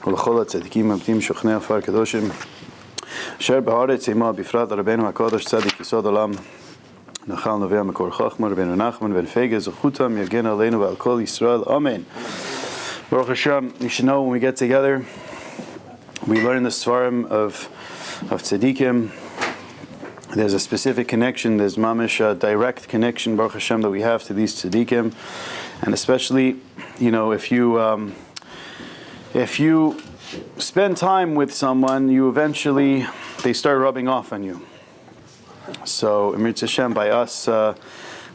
ולכל הצדיקים העומדים שוכני עפר קדושים אשר בארץ עמה בפרט רבנו הקדוש צדיק יסוד עולם נחל נובע מקור חכמה רבנו נחמן בן פגה זכותם יגן עלינו ועל כל ישראל amen. Baruch Hashem, you should know when we get together we learn the svarim of tzaddikim. There's a specific connection, there's mamish a direct connection, Baruch Hashem, that we have to these tzaddikim. And especially, if you spend time with someone, they start rubbing off on you. So, Emir Hashem, by us,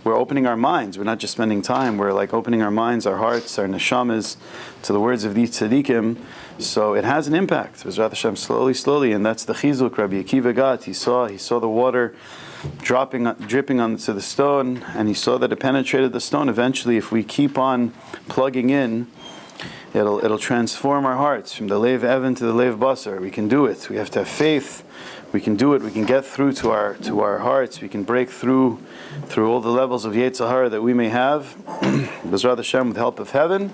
we're opening our minds. We're not just spending time, we're like opening our minds, our hearts, our neshamas to the words of these tzaddikim. So it has an impact. Bezrat Hashem, slowly, and that's the chizuk. Rabbi Akiva got. He saw the water dripping onto the stone, and he saw that it penetrated the stone. Eventually, if we keep on plugging in, it'll transform our hearts from the leiv evan to the leiv basar. We can do it. We have to have faith. We can do it. We can get through to our hearts. We can break through all the levels of Yetzer Hara that we may have. Bezrat Hashem, with the help of heaven.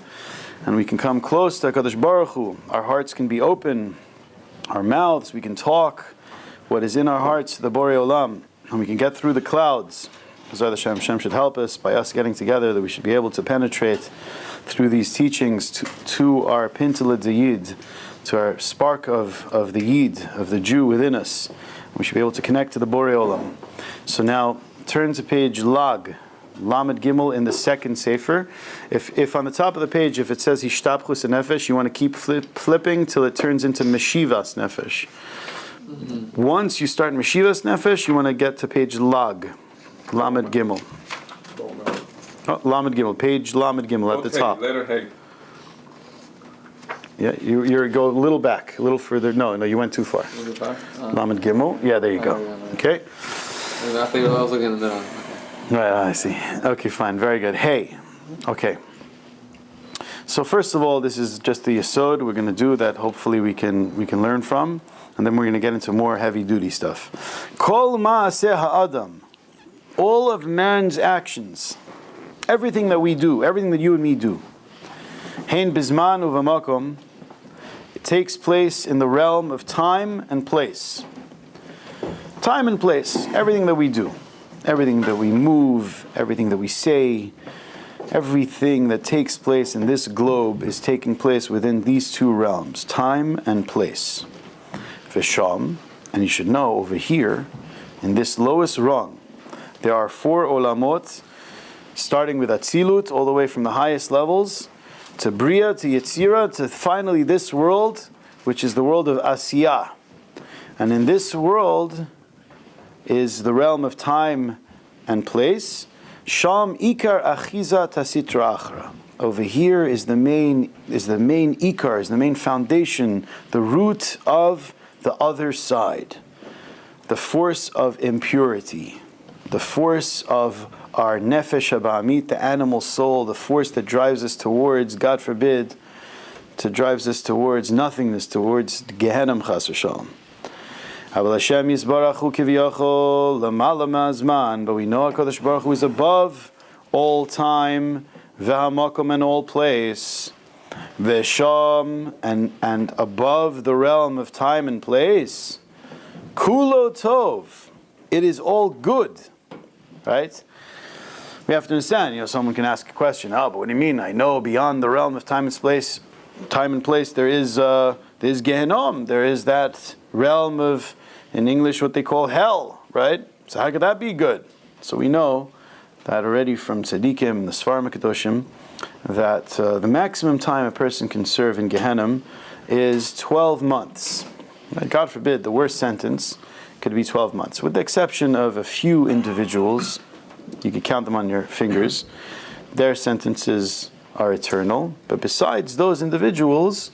And we can come close to HaKadosh Baruch Hu. Our hearts can be open, our mouths, we can talk what is in our hearts to the Borei Olam, and we can get through the clouds. Hashem should help us by us getting together, that we should be able to penetrate through these teachings to our Pintele de Yid, to our spark of the Yid, of the Jew within us. We should be able to connect to the Borei Olam. So now, turn to page Lamed Gimel in the second sefer. If on the top of the page, if it says Hishtapchus Nefesh, you want to keep flipping till it turns into Meshivas Nefesh. Mm-hmm. Once you start Meshivas Nefesh, you want to get to page Lamed Gimel. Lamed Gimel, page Lamed Gimel at the top. Letter Hey. Yeah, you go a little back, a little further. No, you went too far. Lamed Gimel. Yeah, there you go. Okay. I think I was looking in the middle. Right, I see. Okay, fine, very good. Hey, okay. So first of all, this is just the yesod we're going to do that. Hopefully, we can learn from, and then we're going to get into more heavy-duty stuff. Kol ma'aseh ha'adam, all of man's actions, everything that we do, everything that you and me do, hein bizman uvamakom, it takes place in the realm of time and place. Time and place, everything that we do. Everything that we move, everything that we say, everything that takes place in this globe is taking place within these two realms, time and place. Vesham, and you should know over here, in this lowest rung, there are 4 olamot, starting with Atzilut, all the way from the highest levels, to Bria, to Yetzira, to finally this world, which is the world of Asiyah. And in this world is the realm of time and place. Sham ikar achiza tasitra achra. Over here is the main ikar, is the main foundation, the root of the other side, the force of impurity, the force of our nefesh haba'amit, the animal soul, the force that drives us towards, God forbid, drives us towards nothingness, towards Gehenna chas v'shalom. But we know HaKadosh Baruch Hu is above all time, v'hamakom, and all place, v'sham, and above the realm of time and place, kulo tov, it is all good, right? We have to understand, someone can ask a question, but what do you mean? I know beyond the realm of time and place, there is Gehenom, there is that realm of, in English, what they call hell, right? So how could that be good? So we know that already from tzaddikim, the Svarim HaKadoshim, that the maximum time a person can serve in Gehenna is 12 months. Right? God forbid, the worst sentence could be 12 months, with the exception of a few individuals. You could count them on your fingers. Their sentences are eternal. But besides those individuals,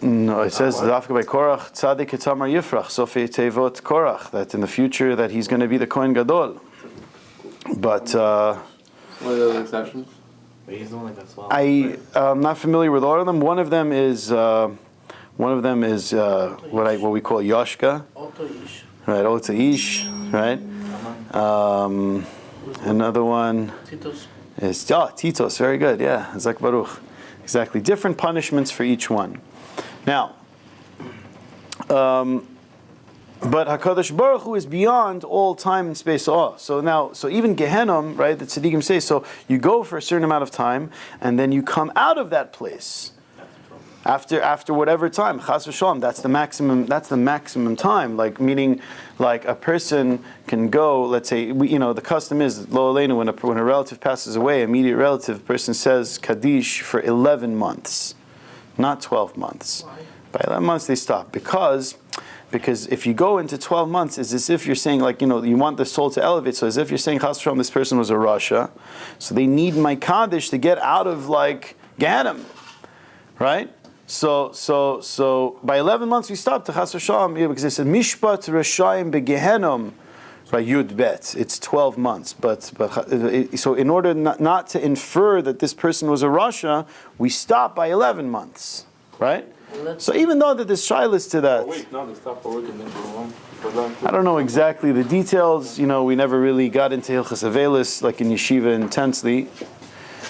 no, it says Dafka by Korach Tzadik Etamar Yifrach Sofi Tevot Korach, that in the future that he's going to be the Kohen Gadol. But what are those exceptions? He's the one that got swallowed. I'm not familiar with all of them. One of them is what we call Yoshka. Right, Ota Ish, right? Another one is Titos, very good, yeah, Zak Baruch. Exactly. Different punishments for each one. Now, but HaKadosh Baruch Hu is beyond all time and space. So even Gehenom, right, the tzaddikim say, so you go for a certain amount of time, and then you come out of that place after whatever time. Chas v'shalom, that's the maximum time. Like, meaning, like a person can go, let's say, the custom is, lo aleinu, when a relative passes away, immediate relative, person says Kaddish for 11 months, not 12 months. By 11 months they stop, because if you go into 12 months, it's as if you're saying, like, you want the soul to elevate, so as if you're saying, Chas v'shalom, this person was a Rasha, so they need my Kaddish to get out of, like, Gehenim, right? So by 11 months we stop to Chas v'shalom, because it said Mishpat Rashayim beGehenom by Yud Bet. It's 12 months, so in order not to infer that this person was a Rasha, we stop by 11 months, right? So even though that there's shilas to that, wait, no, they stop for work and then go on. I don't know exactly the details. We never really got into Hilchas Avelis like in yeshiva intensely.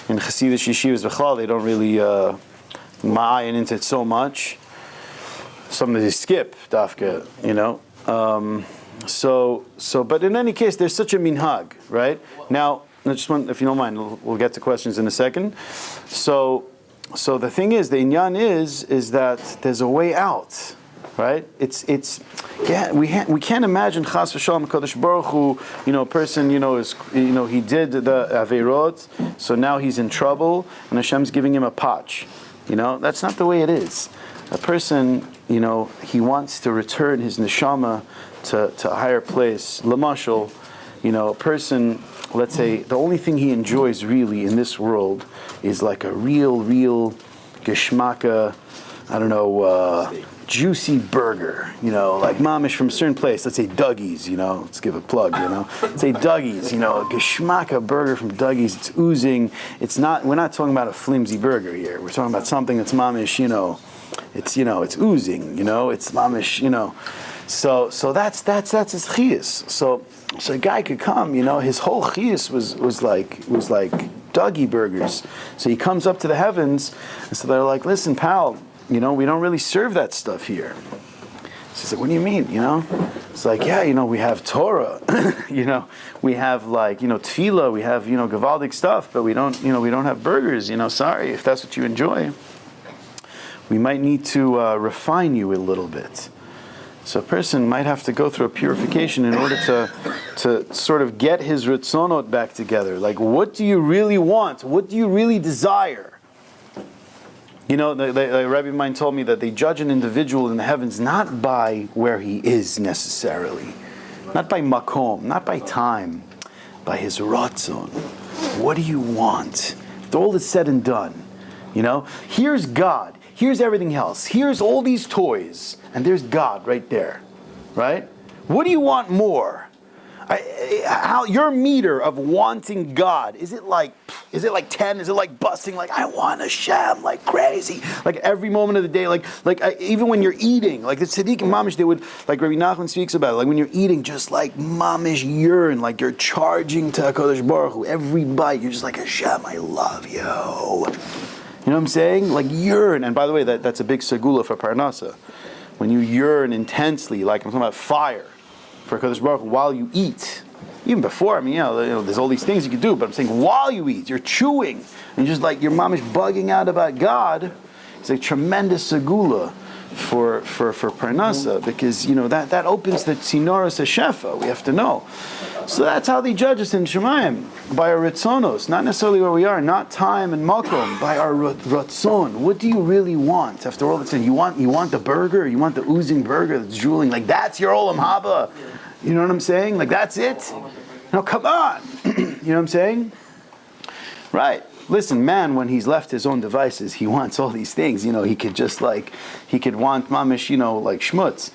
In Chassidish yeshivas b'chlal, they don't really ma'ayin into it so much. Some they skip dafka, but in any case, there's such a minhag, right? Now, I just want, if you don't mind, we'll get to questions in a second. So the thing is, the inyan is that there's a way out, right? We can't imagine Chas v'shalom Kadosh Baruch Hu, a person, he did the averot, so now he's in trouble, and Hashem's giving him a patch. That's not the way it is. A person, he wants to return his neshama to a higher place. Lamashal, a person, let's say, the only thing he enjoys really in this world is like a real geschmacka, juicy burger, like mamish from a certain place. Let's say Dougie's, let's give a plug, Let's say Dougie's, a geschmacka burger from Dougie's. It's oozing. We're not talking about a flimsy burger here. We're talking about something that's mamish, it's oozing, it's mamish, So that's his chiyas. So a guy could come, his whole chiyas was like Dougie burgers. So he comes up to the heavens, and so they're like, listen, pal, we don't really serve that stuff here. So he's like, what do you mean, It's like, yeah, we have Torah, we have like, tefillah, we have, gavaldic stuff, but we don't have burgers, sorry, if that's what you enjoy. We might need to refine you a little bit. So a person might have to go through a purification in order to sort of get his ritzonot back together. Like, what do you really want? What do you really desire? The Rabbi Hakimian told me that they judge an individual in the heavens not by where he is necessarily, not by makom, not by time, by his ratzon. What do you want? If all is said and done, here's God. Here's everything else. Here's all these toys. And there's God right there. Right? What do you want more? How your meter of wanting God, is it like 10? Is it like busting? Like, I want Hashem like crazy. Like every moment of the day. Even when you're eating. Like the tzaddik and mamish, they would, like Rabbi Nachman speaks about it. Like when you're eating, just like mamish yearn. Like you're charging to HaKadosh Baruch Hu. Every bite, you're just like, Hashem, I love you. You know what I'm saying? Like yearn. And by the way, that's a big segula for parnasa. When you yearn intensely, like I'm talking about fire, for HaKadosh Baruch Hu while you eat. Even before, there's all these things you can do, but I'm saying while you eat, you're chewing, and you're just like, your mom is bugging out about God. It's a tremendous segula for parnasa, because, that opens the tzinoros hashefa, we have to know. So that's how they judge us in Shemayim, by our ritzonos, not necessarily where we are, not time and makom, by our ratzon. What do you really want? After all that's said, you want the burger, you want the oozing burger that's drooling, like that's your olam haba. You know what I'm saying? Like that's it? No, come on. You know what I'm saying? Right. Listen, man, when he's left his own devices, he wants all these things. He could just he could want mamish, like schmutz.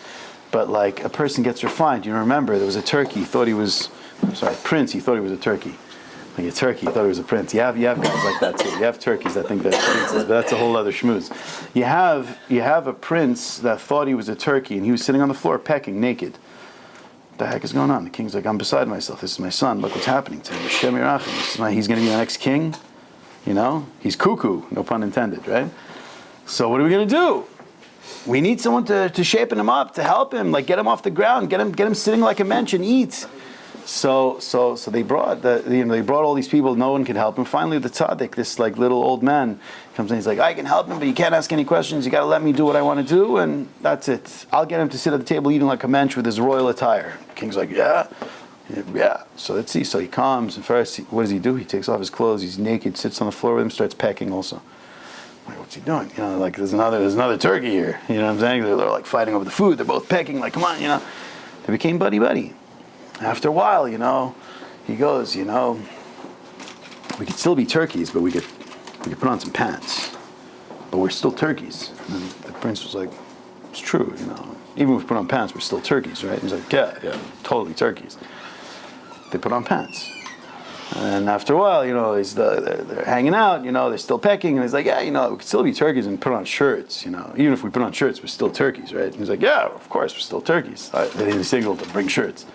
But like a person gets refined. Remember, there was a turkey, prince, he thought he was a turkey. Like a turkey, he thought he was a prince. You have guys like that too. You have turkeys that think they're princes, but that's a whole other schmooze. You have a prince that thought he was a turkey, and he was sitting on the floor pecking naked. What the heck is going on? The king's like, I'm beside myself. This is my son. Look what's happening to him. He's going to be the next king. He's cuckoo, no pun intended, right? So what are we going to do? We need someone to shape him up, to help him, like get him off the ground, get him sitting like a mensch and eat. So they brought they brought all these people. No one could help him. Finally, the tzaddik, this like little old man, comes in. He's like, I can help him, but you can't ask any questions. You got to let me do what I want to do, and that's it. I'll get him to sit at the table eating like a mensch with his royal attire. The king's like, yeah. So let's see. So he comes, and first, what does he do? He takes off his clothes. He's naked, sits on the floor with him, starts pecking. Also, like, what's he doing? Like there's another turkey here. You know what I'm saying? They're like fighting over the food. They're both pecking. Like, come on, They became buddy. After a while, he goes, we could still be turkeys, but we could put on some pants. But we're still turkeys. And the prince was like, it's true, Even if we put on pants, we're still turkeys, right? He's like, yeah, totally turkeys. They put on pants. And after a while, they're hanging out, they're still pecking. And he's like, yeah, we could still be turkeys and put on shirts, Even if we put on shirts, we're still turkeys, right? And he's like, yeah, of course, we're still turkeys. They signaled to bring shirts.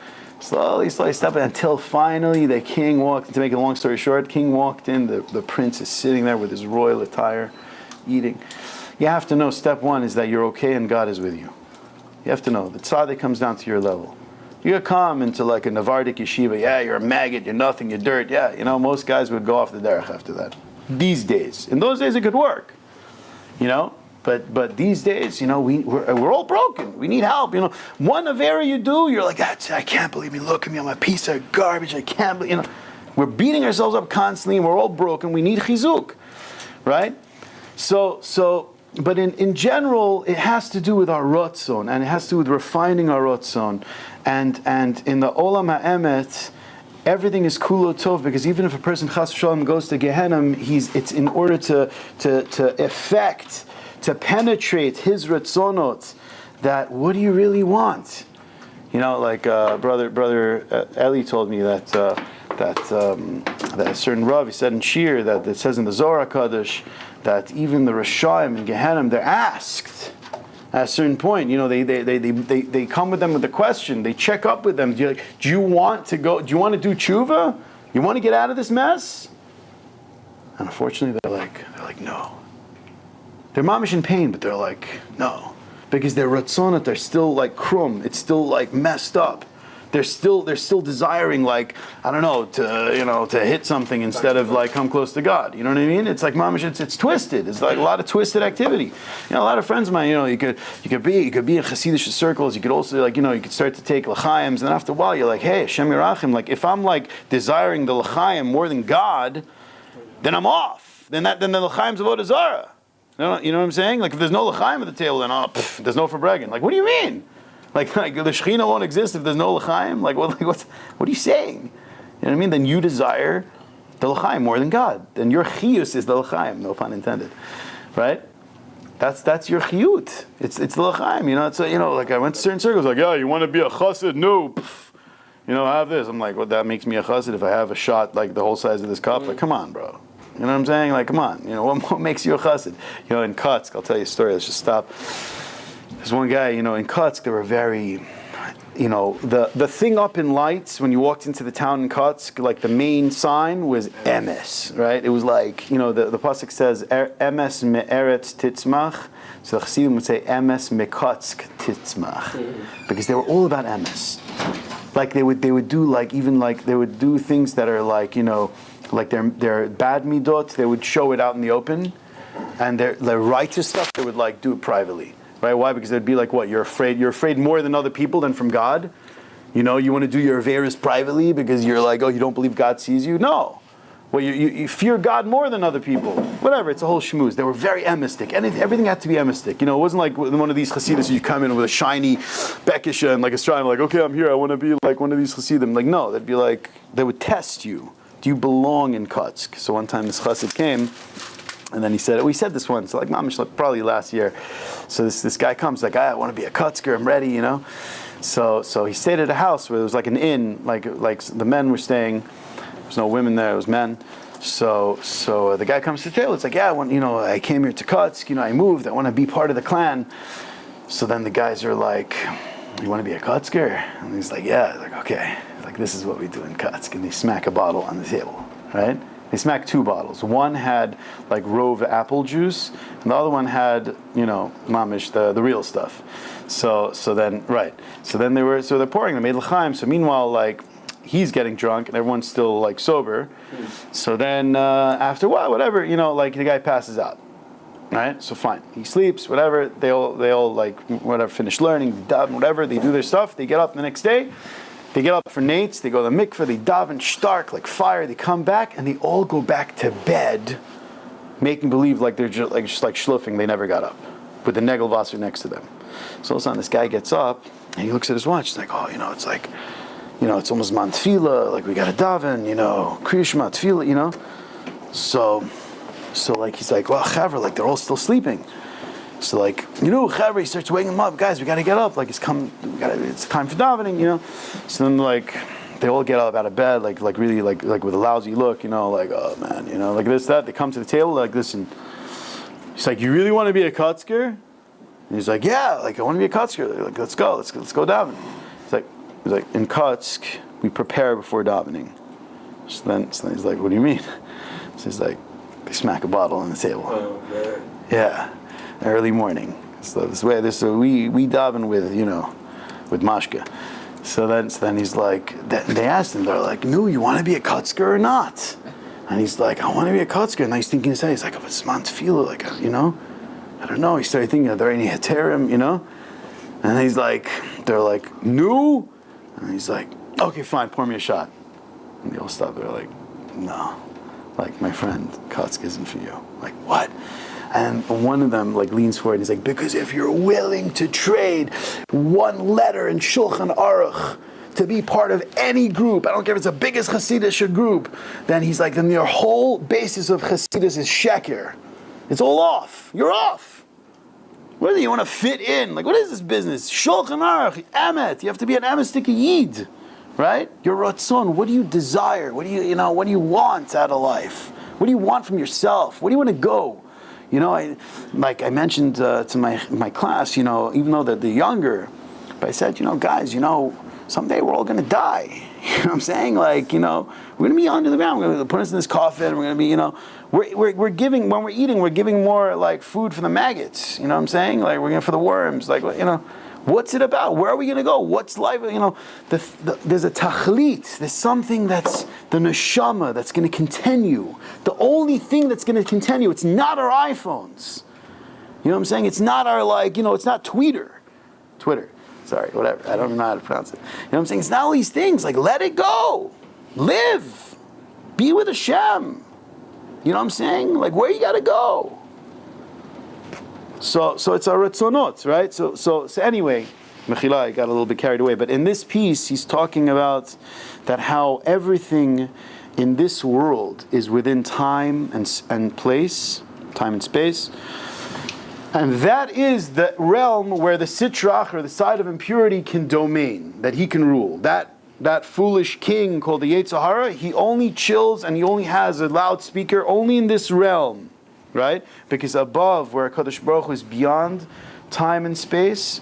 Slowly stepping until finally the king walked. To make a long story short, king walked in. The prince is sitting there with his royal attire, eating. You have to know, step one is that you're okay and God is with you. You have to know. The tzaddik comes down to your level. You come into like a Navardic yeshiva, yeah, you're a maggot, you're nothing, you're dirt. Yeah, most guys would go off the derech after that. These days. In those days it could work. But these days, we're all broken. We need help. One avera you do, you're like, I can't believe me. Look at me, I'm a piece of garbage. I can't believe. We're beating ourselves up constantly, and we're all broken. We need chizuk, right? But in general, it has to do with our rotzon, and it has to do with refining our rotzon, and in the olam ha'emet, everything is kulo tov, because even if a person chas v'shalom goes to Gehenna, it's in order to effect. To penetrate his ratzonot, that what do you really want? Brother Eli told me that a certain Rav, he said in Shiur that it says in the Zohar HaKadosh that even the Rashaim in Gehenna, they're asked at a certain point. They come with them with a question. They check up with them. Do you want to go? Do you want to do tshuva? You want to get out of this mess? And unfortunately, they're like no. They're mamish in pain, but they're like, no. Because their ratzonot are still like krum. It's still like messed up. They're still desiring like, I don't know, to hit something instead of like come close to God. You know what I mean? It's like mamish, it's twisted. It's like a lot of twisted activity. A lot of friends of mine, you could be in Hasidic circles. You could also you could start to take l'chaims, and then after a while you're like, hey, Hashem Yirachim, like if I'm like desiring the l'chaim more than God, then I'm off. Then the l'chaim's avodah zarah. You know what I'm saying? Like if there's no l'chaim at the table, then there's no for bragging. Like what do you mean? Like the Shechina won't exist if there's no l'chaim? Like what are you saying? You know what I mean? Then you desire the l'chaim more than God. Then your chiyus is the l'chaim, no pun intended, right? That's your chiyut. It's the l'chaim. It's like I went to certain circles. Like you want to be a chassid? No. I have this. I'm like, well, that makes me a chassid if I have a shot like the whole size of this cup. Like come on, bro. You know what I'm saying? Like, come on. What makes you a chassid? In Kutsk, I'll tell you a story. Let's just stop. There's one guy, in Kutsk, they were very, the thing up in lights when you walked into the town in Kutsk, like the main sign was emes, right? It was like, the pasuk says, emes me'eretz titzmach. So the Chassidim would say, emes me'kutsk titzmach. Because they were all about emes. Like they would do they would do things that are like, like their bad midot, they would show it out in the open, and their righteous stuff, they would like do it privately, right? Why? Because they'd be like, what? You're afraid more than other people than from God. You want to do your averas privately because you're like, oh, you don't believe God sees you. No, well, you fear God more than other people. Whatever, it's a whole shmooze. They were very emistic, and everything had to be emistic. It wasn't like one of these Hasidus you come in with a shiny bekisha and like a straw, like, okay, I'm here, I want to be like one of these Hasidim. Like, no, they'd be like, they would test you. Do you belong in Kutsk? So one time this chassid came, and then he said, we said this once, like mamish, probably last year. So this guy comes, like, I want to be a Kutsker, I'm ready, So he stayed at a house where there was like an inn, like the men were staying. There was no women there, it was men. So the guy comes to the table. It's like, I came here to Kutsk. I moved. I want to be part of the clan. So then the guys are like, you want to be a Kutsker? And he's like, yeah. Like, okay. Like, this is what we do in Kutsk. And they smack a bottle on the table, right? They smacked 2 bottles. One had like Rove apple juice, and the other one had, mamish, the real stuff. So then they're pouring. They made l'chaim. So meanwhile, like, he's getting drunk and everyone's still like sober. So then after a while, whatever, like the guy passes out. Right? So fine. He sleeps, whatever. They all like whatever, finish learning, daven, whatever, they do their stuff, they get up the next day. They get up for nates, they go to the mikveh, they daven stark like fire, they come back and they all go back to bed making believe like they're just like schluffing, they never got up, with the negelwasser next to them. So all of a sudden this guy gets up and he looks at his watch, he's like, it's like, it's almost man tefillah, like we got to daven, kriyishma tefillah, So like he's like, well, chavra, like they're all still sleeping. So like, chavra, he starts waking them up. Guys, we got to get up. Like it's time for davening, So then like they all get up out of bed, like really like with a lousy look, like, oh man, like this, that. They come to the table like this, and he's like, you really want to be a kotzker? And he's like, yeah, like I want to be a kotzker. They're like, let's go daven. He's like, in Kotsk, we prepare before davening. So then he's like, what do you mean? So he's like, they smack a bottle on the table. Oh, man. Yeah, early morning. So we daven with mashka. So then he's like, they asked him, they're like, no, you want to be a kotzker or not? And he's like, I want to be a kotzker. And he's thinking inside, he's like, if it's man tefillah, like, I don't know. He started thinking, are there any heterim, And he's like, they're like, no. And he's like, okay, fine, pour me a shot. And they all stop. They're like, no. Like, my friend, Kotzk isn't for you. Like, what? And one of them like leans forward and he's like, because if you're willing to trade one letter in Shulchan Aruch to be part of any group, I don't care if it's the biggest Hasidic group, then he's like, then your whole basis of Hasidus is sheker. It's all off. You're off. What is it? You want to fit in? Like, what is this business? Shulchan Aruch, emet. You have to be an emet yid. Right? Your ratzon, what do you desire? What do you want out of life? What do you want from yourself? Where do you want to go? I mentioned to my class, even though they're younger, but I said, guys, someday we're all going to die. You know what I'm saying? Like, we're going to be under the ground. We're going to put us in this coffin. We're going to be, we're giving, when we're eating, we're giving more like food for the maggots. You know what I'm saying? Like, we're going for the worms. Like, what's it about? Where are we going to go? What's life? There's a tachlit. There's something that's the neshama that's going to continue. The only thing that's going to continue. It's not our iPhones. You know what I'm saying? It's not our it's not Twitter. Sorry, whatever. I don't know how to pronounce it. You know what I'm saying? It's not all these things. Like, let it go. Live. Be with Hashem. You know what I'm saying? Like, where you got to go? So it's our ratzonot, right? So anyway, Mechila, I got a little bit carried away. But in this piece, he's talking about that how everything in this world is within time and place, time and space. And that is the realm where the sitrach, or the side of impurity, can domain, that he can rule. That foolish king called the Yetzer Hara, he only chills and he only has a loudspeaker only in this realm. Right? Because above, where HaKadosh Baruch Hu is beyond time and space,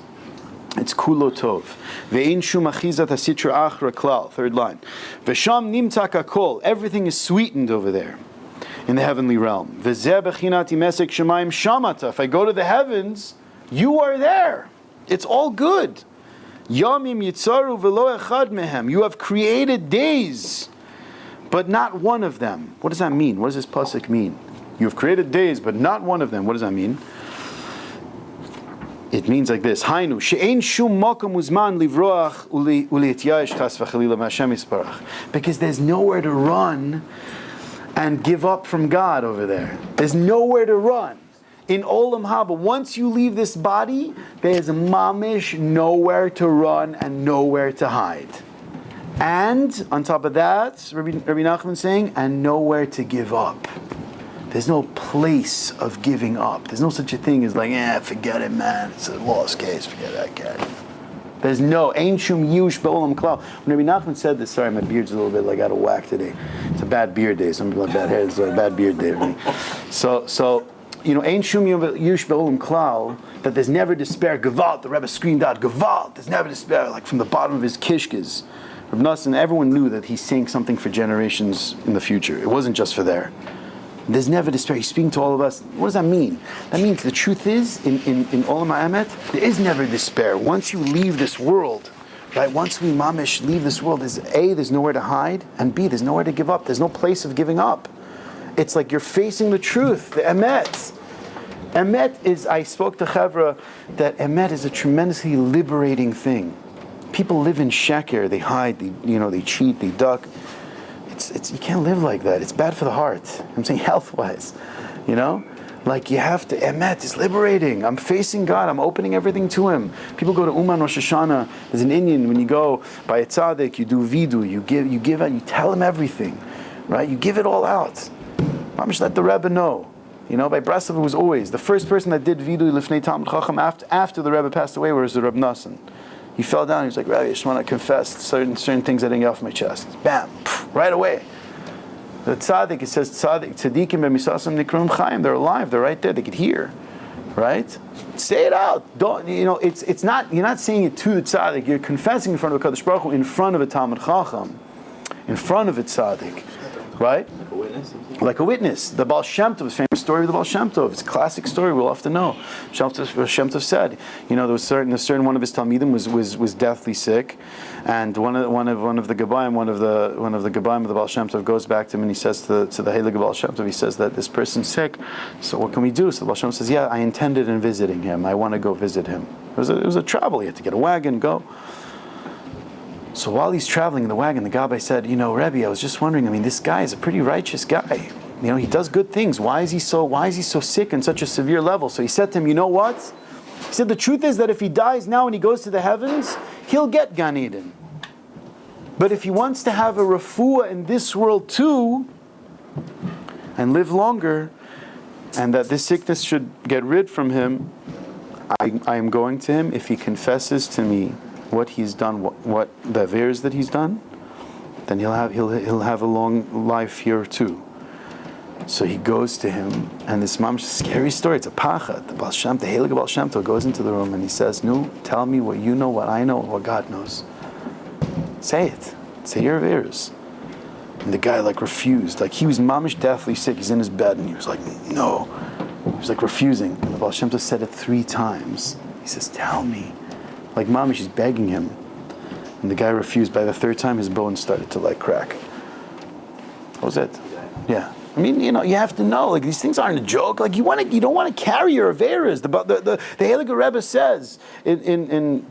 it's kulo tov. Ve'ein shum achizat hasitra achra klal. Third line. Ve'sham nimtzak hakol. Everything is sweetened over there, in the heavenly realm. Ve'zeh bechinat imesek shemayim shamata. If I go to the heavens, you are there. It's all good. Yamim yitzaru ve'lo echad mehem. You have created days, but not one of them. What does that mean? What does this pasuk mean? You have created days, but not one of them. What does that mean? It means like this: Hainu she'ein shum makom uzman livroach ulietyayish chas v'chalila ma'Hashem yisparach. Because there's nowhere to run and give up from God over there. There's nowhere to run. In Olam Haba, once you leave this body, there's mamish nowhere to run and nowhere to hide. And on top of that, Rabbi Nachman saying, and nowhere to give up. There's no place of giving up. There's no such a thing as like, forget it, man. It's a lost case. Forget that guy. There's no Ein Shum Yush Be'olam Klal. When Rabbi Nachman said this, sorry, my beard's a little bit like out of whack today. It's a bad beard day. Some people have bad hair. It's a bad beard day for me. So Ein Shum Yush Be'olam Klal, that there's never despair. Gevalt, the Rebbe screamed out, Gevalt. There's never despair, like from the bottom of his kishkas. Reb Nosson, everyone knew that he's saying something for generations in the future. It wasn't just for there. There's never despair. He's speaking to all of us. What does that mean? That means the truth is, in Olam HaEmet, there is never despair. Once you leave this world, right? Once we mamish leave this world, there's nowhere to hide, and B, there's nowhere to give up. There's no place of giving up. It's like you're facing the truth, the emet. Emet is, I spoke to Chevra, that emet is a tremendously liberating thing. People live in sheker, they hide, they cheat, they duck. You can't live like that. It's bad for the heart. I'm saying health-wise, Like you have to, emet is liberating. I'm facing God, I'm opening everything to Him. People go to Uman Rosh Hashanah, there's an Indian, when you go by a tzaddik, you do vidu, you give out, you tell him everything, right? You give it all out. Mamish let the Rebbe know. By Breslov it was always, the first person that did vidu lifnei Talmud Chacham after the Rebbe passed away was the Reb Nosson. He fell down, he was like, Rabbi, I just want to confess certain things that didn't get off my chest. Bam, right away. The tzaddik, it says, tzaddikim b'misasam nikrum chayim, they're alive, they're right there, they could hear. Right? Say it out. Don't, it's not, you're not saying it to the tzaddik, you're confessing in front of a Kadosh Baruch Hu, in front of a Talmud Chacham, in front of a tzaddik. Right? Like a witness? Like a witness. The Baal Shem Tov, famous story of the Baal Shem Tov. It's a classic story we'll have to know. Shem Tov said, there was certain one of his Talmidim was deathly sick, and one of the Gabayim, one of the Gabayim of the Baal Shem Tov goes back to him and he says to the Heilige Baal Shem Tov, he says that this person's sick, so what can we do? So the Baal Shem Tov says, I intended in visiting him. I want to go visit him. It was a travel. He had to get a wagon, go. So while he's traveling in the wagon, the Gabbai said, Rebbe, I was just wondering, this guy is a pretty righteous guy. He does good things. Why is he so sick in such a severe level? So he said to him, you know what? He said, the truth is that if he dies now and he goes to the heavens, he'll get Gan Eden. But if he wants to have a refuah in this world too, and live longer, and that this sickness should get rid from him, I am going to him if he confesses to me what he's done, what the averes that he's done, then he'll have a long life here too. So he goes to him, and this scary story. It's a pachad. The Heilige Baal Shem Tov goes into the room and he says, "No, tell me what you know, what I know, what God knows. Say it. Say your averes." And the guy refused. He was mamish deathly sick. He's in his bed and he was like, "No." He was refusing. And the Baal Shem Tov said it 3 times. He says, "Tell me." Mamish, she's begging him. And the guy refused. By the 3rd time, his bones started to crack. That was it. Yeah. You have to know, these things aren't a joke. You don't want to carry your averes. The Heilige Rebbe says in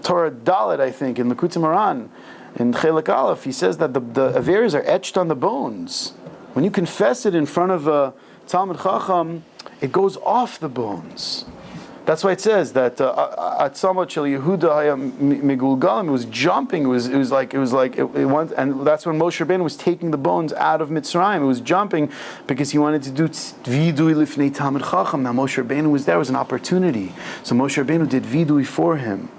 Torah Dalet, I think, in Likutei Moharan, in Chelek Aleph, he says that the averes are etched on the bones. When you confess it in front of a Talmud Chacham, it goes off the bones. That's why it says that Atzamot Shel Yehuda Haya Megulgalim, it was jumping. It was like it went, and that's when Moshe Rabbeinu was taking the bones out of Mitzrayim. It was jumping because he wanted to do vidui lifnei Talmid Chacham. Now Moshe Rabbeinu was there. It was an opportunity. So Moshe Rabbeinu did vidui for him.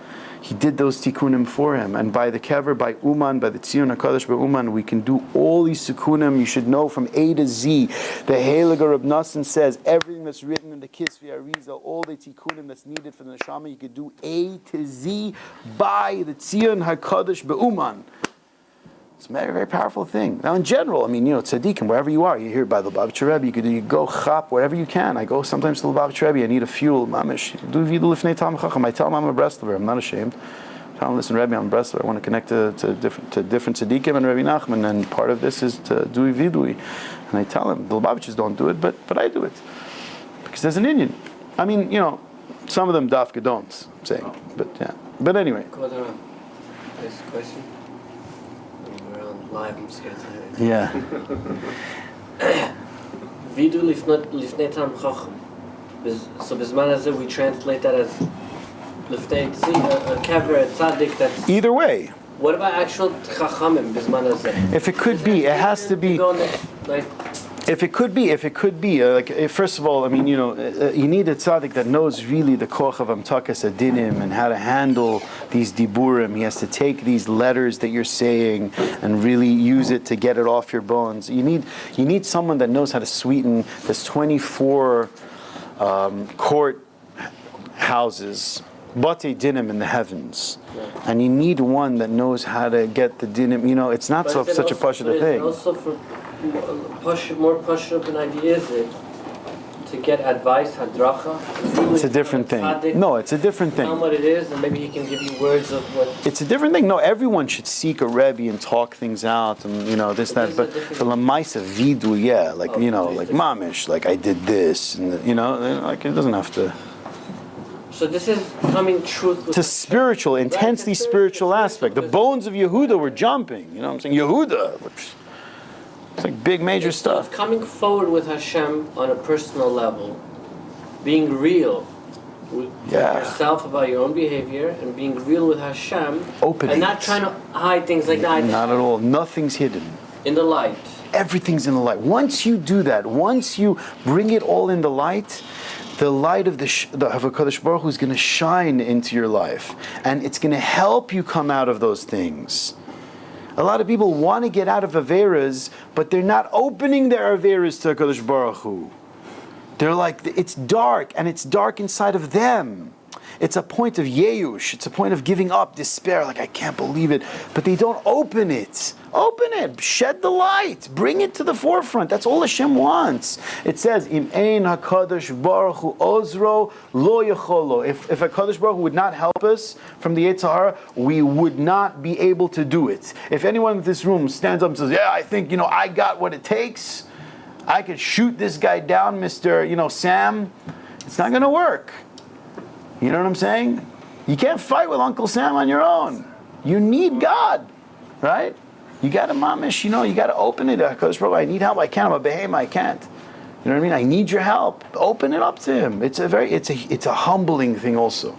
He did those tikkunim for him, and by the kever, by Uman, by the Tzion HaKadosh Uman, we can do all these tikkunim. You should know from A to Z. The Heilige Reb Nosson says everything that's written in the Kisvei Arizal, all the tikkunim that's needed for the neshama, you could do A to Z by the Tzion HaKadosh Uman. It's a very, very powerful thing. Now, in general, tzaddikim, wherever you are, you're here by the Lubavitcher Rebbe, you go chap wherever you can. I go sometimes to the Lubavitcher Rebbe, I need a fuel, mamish. Do vidu lifnei Talmid Chacham. I tell him I'm a Breslover, I'm not ashamed. I tell him, listen, Rebbe, I'm a Breslover. I want to connect to different tzaddikim and Rebbe Nachman, and part of this is to do vidui. And I tell him, the Lubavitchers don't do it, but I do it. Because there's an Indian. Some of them dafka don't, I'm saying. But yeah. But anyway. Next question. We're on live, I'm scared to hear it. Yeah. Vidu lifnei Talmid Chacham. So bizman hazeh we translate that as lifnei a kever, a tzaddik. That's Either way. What about actual chachamim bizman hazeh? If it could be, it has to be. If it could be, first of all, you need a tzaddik that knows really the koch of amtakas adinim and how to handle these diburim. He has to take these letters that you're saying and really use it to get it off your bones. You need someone that knows how to sweeten this 24 court houses bate dinim in the heavens, and you need one that knows how to get the dinim. You know, it's not But so, is it such a also- pashut but is it thing. also for more push up an idea is it to get advice, hadracha? It's a different thing. No, it's a different Tell him thing. what it is, and maybe he can give you words of what. It's a different thing. No, everyone should seek a rebbe and talk things out, and you know this, that. But lamaisa vidu, yeah, like you know, like mamish, like I did this, and you know, like it doesn't have to. So this is coming truth. It's a spiritual, intensely spiritual aspect. The bones of Yehuda were jumping. You know what I'm saying? Yehuda. It's like big major stuff. It's coming forward with Hashem on a personal level, being real with yourself about your own behavior, and being real with Hashem, Opening and not trying to hide things like that. Not at all. Nothing's hidden. In the light. Everything's in the light. Once you do that, once you bring it all in the light of the HaKadosh Baruch Hu is going to shine into your life, and it's going to help you come out of those things. A lot of people want to get out of Averas, but they're not opening their Averas to HaKadosh Baruch Hu. They're like, it's dark, and it's dark inside of them. It's a point of yeush. It's a point of giving up, despair, like I can't believe it. But they don't open it. Open it. Shed the light. Bring it to the forefront. That's all Hashem wants. It says, Im ein HaKadosh Baruch Hu ozro lo yacholo. If HaKadosh Baruch Hu would not help us from the Yetzer Hara, we would not be able to do it. If anyone in this room stands up and says, yeah, I think, I got what it takes. I could shoot this guy down, Mr. Sam. It's not going to work. You know what I'm saying? You can't fight with Uncle Sam on your own. You need God, right? You got to mamish, you got to open it. Because I need help. I can't. I'm a behemoth. I can't. You know what I mean? I need your help. Open it up to Him. It's a humbling thing also.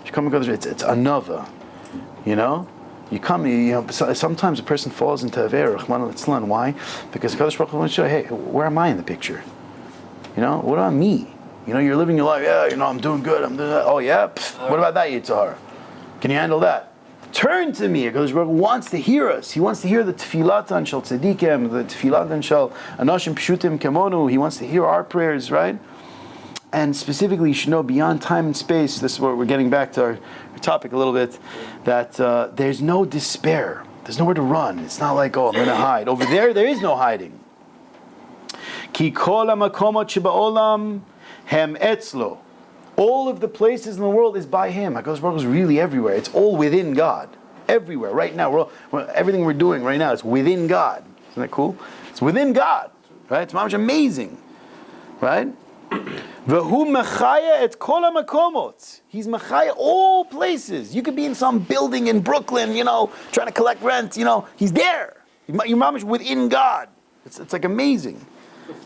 You come it's another. You come. Sometimes a person falls into Avera. Rahman al-Islam. Why? Because Kadosh Baruch Hu wants to show, hey, where am I in the picture? What about me? You're living your life. Yeah, I'm doing good. I'm doing that. Oh yeah. What about that, Yetzer Hara? Can you handle that? Turn to me. Because Baruch Hu wants to hear us. He wants to hear the tefillatan shel tzadikim, the tefillatan shel anashim pshutim kemonu. He wants to hear our prayers, right? And specifically, you should know beyond time and space. This is what we're getting back to our topic a little bit. That there's no despair. There's nowhere to run. It's not like, oh, I'm going to hide. Over there is no hiding. Ki kol hamakomot sheba'olam hem etzlo. All of the places in the world is by Him. HaKadosh Baruch Hu is really everywhere. It's all within God. Everywhere. Right now, everything we're doing right now is within God. Isn't that cool? It's within God. Right? It's mamish amazing. Right? V'hu mechaya et kol hamakomot. He's mechaya all places. You could be in some building in Brooklyn, trying to collect rent. He's there. You're mamish within God. It's like amazing.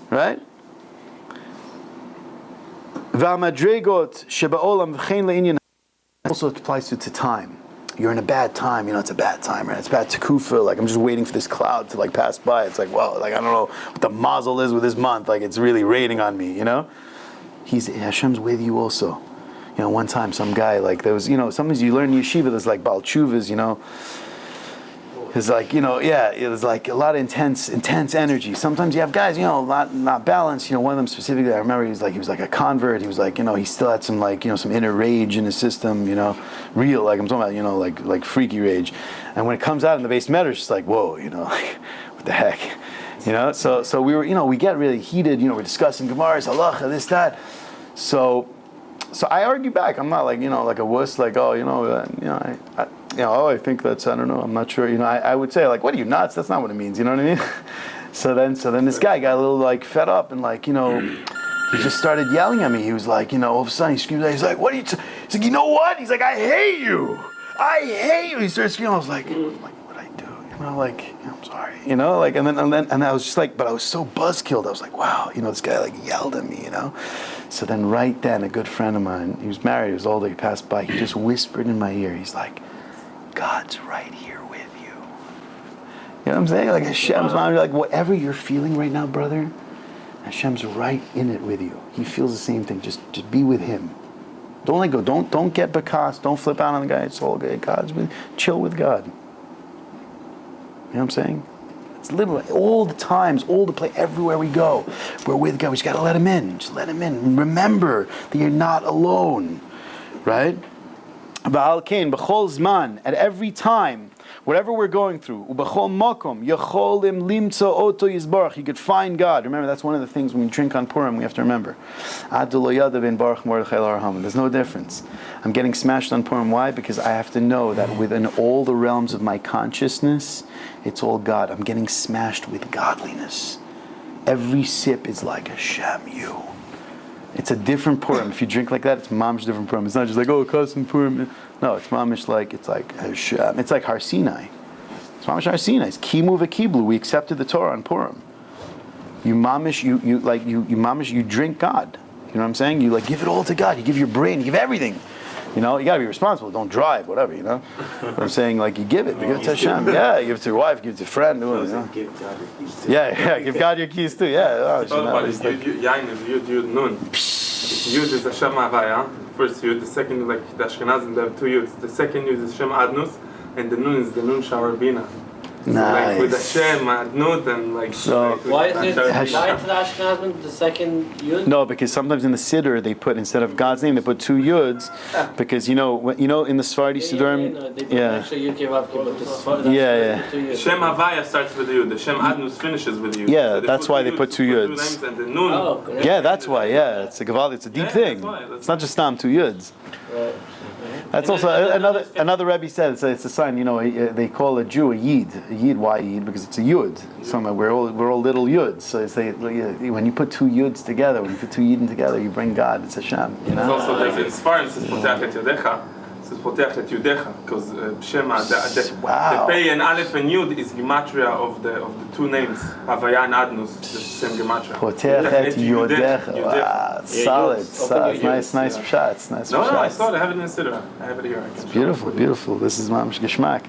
Right? V'amadregot sheba'olam v'chein le'inyan. Also applies to time. You're in a bad time. It's a bad time, right? It's bad tekufa. Like I'm just waiting for this cloud to pass by. It's like, well, I don't know what the mazel is with this month. Like it's really raining on me. Hashem's with you also. One time some guy there was sometimes you learn in yeshiva. There's like Baal Tshuvas. It's like, it was like a lot of intense energy. Sometimes you have guys, not balanced. One of them specifically, I remember he was like a convert. He was like, he still had some some inner rage in his system, real, I'm talking about, like freaky rage. And when it comes out in the base matter, it's just like, whoa, what the heck? So we were, we get really heated, we're discussing Gemara, halacha, this, that. So I argue back. I'm not like a wuss. Like I think that's, I don't know. I'm not sure. I would say what are you nuts? That's not what it means. You know what I mean? So then this guy got a little fed up and he just started yelling at me. He was like, all of a sudden he screamed out. He's like, what are you? He's like, you know what? He's like, I hate you. I hate you. He started screaming. I was like, what I do? I'm sorry. And I was just but I was so buzzkilled. I was like, wow. This guy yelled at me. So then right then, a good friend of mine, he was married, he was older, he passed by, he just whispered in my ear, he's like, God's right here with you. You know what I'm saying? Hashem's mom, whatever you're feeling right now, brother, Hashem's right in it with you. He feels the same thing. Just be with Him. Don't let go. Don't get bakas. Don't flip out on the guy. It's all good. Chill with God. You know what I'm saying? It's literally all the times, all the play, everywhere we go, we're with God. We just got to let Him in. Just let Him in. Remember that you're not alone, right? Ba'al Kain, b'chol zman, at every time, whatever we're going through, u'b'chol makom, yacholim limtza oto yizbarach, you could find God. Remember, that's one of the things when we drink on Purim, we have to remember. Ad lo yada ben baruch mordechai l'harham. There's no difference. I'm getting smashed on Purim. Why? Because I have to know that within all the realms of my consciousness, it's all God. I'm getting smashed with godliness. Every sip is like Hashem, you. It's a different Purim. If you drink like that, it's mamish different Purim. It's not just like, oh, cousin Purim. No, it's mamish like, it's like Hashem. It's like Har Sinai. It's mamish Har Sinai. It's kimu v'kiblu. We accepted the Torah on Purim. You mamish, you mamish, you drink God. You know what I'm saying? You like give it all to God. You give your brain, you give everything. You know, you gotta be responsible. Don't drive, whatever, you know. But I'm saying, like, you give it. You give it to Hashem. Yeah, you give it to your wife, give it to a friend. You know? Give God your keys too. Yeah, give God your keys too. Yeah. Oh, It's all about it. Yain is Yud Nun. Yud is Hashem Havaya. First Yud. The second, like the Ashkenazim, they have two Yuds. The second Yud is Hashem Adnus, and the Nun is the Nun Shawarabina. So Nice. like with Hashem Adnut and like. So- like with Why is it Hashem. tied to the Ashkenazim, the second Yud? No, because sometimes in the Siddur they put, instead of God's name, they put two Yuds, because you know in the Sephardi Siddurim, No, they put yeah, actually Yud Kevavki, but the Yeah. two Yud. Hashem Havaya starts with the Yud. Hashem Adnus finishes with the Yud. Yeah, So that's why they put two Yuds. names and the Nun. Oh, correct. yeah, that's why. Yeah, it's a Gavaldi, it's a deep Yeah, thing. that's why, that's It's not just two Yuds. Right. That's And also then- another Rebbe said it's a sign. You know, they call a Jew a Yid. A Yid, why Yid? Because it's a Yud. So we're all little Yuds. So it's when you put two Yuds together, when you put two Yidin together, you bring God. It's Hashem. You It's know. also there's in Sfarim it says Potech et Yodecha. It says Potech et Yudecha because Shema Wow. the Pei and Aleph and Yud is gematria of the two names Havaya and Adnus. The same gematria. Potech et Yodecha. Wow, Yeah, solid. Yuds. Open your Nice Yuds. shots. Nice No, I shots. saw it. I have it in the Siddur. I have it here. I can show it. Beautiful. This is mamish geschmack.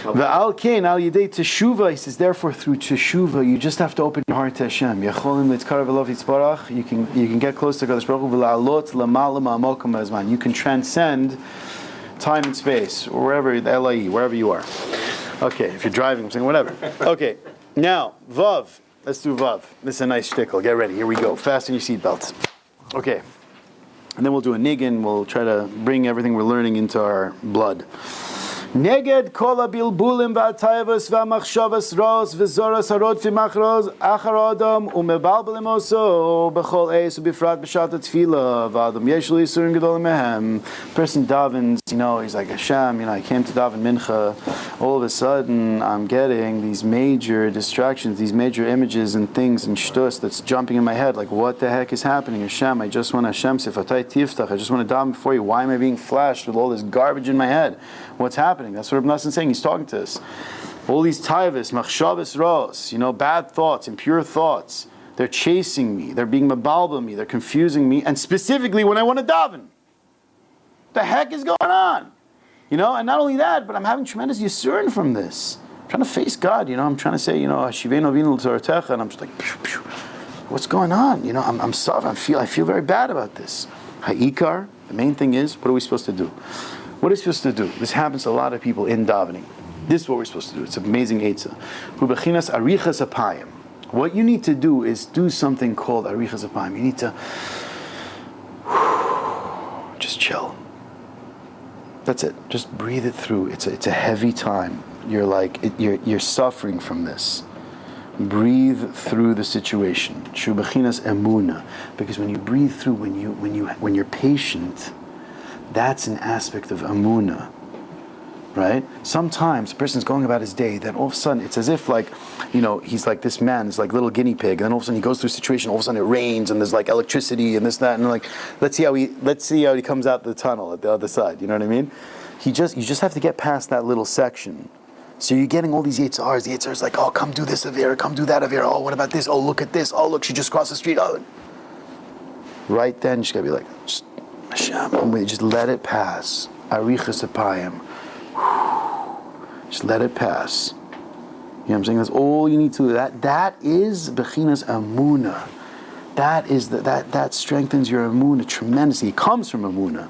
Ve'al Kain al yidei teshuva. He says, therefore, through teshuva, you just have to open your heart to Hashem. Yacholim litzkarav v'lov yitzbarach. You can get close to Kadosh Baruch Hu. V'la'alot l'mala ma'amokum hazman. You can transcend time and space, or wherever the LIE, wherever you are. Okay, if you're driving, I'm saying whatever. Okay, now Vav. Let's do Vav. This is a nice shtickle. Get ready. Here we go. Fasten your seatbelts. Okay. And then we'll do a niggin. We'll try to bring everything we're learning into our blood. Neged kol habilbulim v'atayvos v'amachshavos ros v'zoras harod v'machros achar adam u'mebalbelim oso b'chol eis u'bifrat b'shat ha'tefila v'adam yesh lo yisurim gedolim mehem. Person davens, he's like, Hashem, I came to daven mincha. All of a sudden, I'm getting these major distractions, these major images and things and shtus that's jumping in my head. Like, what the heck is happening? Hashem, I just want Hashem sifatay tiftach. I just want to daven before you. Why am I being flashed with all this garbage in my head? What's happening? That's what Rabbi Nassan's saying. He's talking to us. All these taivas, machshavas ros, bad thoughts, impure thoughts. They're chasing me. They're being mabalba me. They're confusing me. And specifically when I want to daven. The heck is going on? And not only that, but I'm having tremendous yisurin from this. I'm trying to face God. I'm trying to say, Hashivenu avinu l'toratecha, and I'm just like, pew, pew. What's going on? I'm sorry. I feel very bad about this. Ha'ikar. The main thing is, what are we supposed to do? What are we supposed to do? This happens to a lot of people in davening. This is what we're supposed to do. It's an amazing eitzah. Hubechinas arichas apayim. What you need to do is do something called arichas apayim. You need to just chill. That's it. Just breathe it through. It's a heavy time. You're suffering from this. Breathe through the situation. Shubechinas emuna. Because when you breathe through, when you're patient, that's an aspect of Emuna, right? Sometimes a person's going about his day, then all of a sudden it's as if he's like this man, this like little guinea pig, and then all of a sudden he goes through a situation, all of a sudden it rains and there's like electricity and this, that, and let's see how he comes out the tunnel at the other side. You know what I mean? You just have to get past that little section. So you're getting all these Yitzhars. The Yitzhar's like, oh, come do this Avera, come do that Avera. Oh, what about this? Oh, look at this. Oh, look, she just crossed the street. Oh. Right then, you just gotta be like, Hashem, just let it pass. Arichas apayim. Just let it pass. You know what I'm saying? That's all you need to do. That is Bechinas Emuna. That strengthens your Emuna tremendously. It comes from Emuna.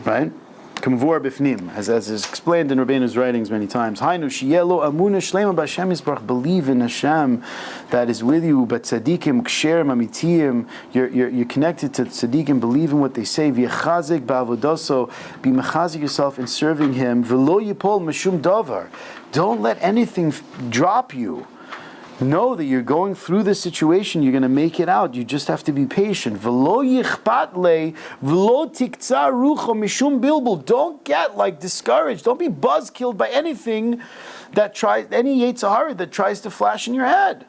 Right? Kamvor bifnim, as is explained in Rabbeinu's writings many times. Hainu sheyelo Emuna sheleima b'Hashem Yisbarach. Believe in Hashem that is with you. But tzadikim ksherim amitiyim. You're connected to tzadikim. Believe in what they say. V'yechazik ba'avodoso. Be mechazik yourself in serving Him. V'lo yipol mishum davar. Don't let anything drop you. Know that you're going through this situation, you're going to make it out. You just have to be patient. V'lo yichpat le, v'lo tiktzar rucho mishum bilbul. Don't get discouraged. Don't be buzzkilled by anything that tries, any Yetzer Hara that tries to flash in your head.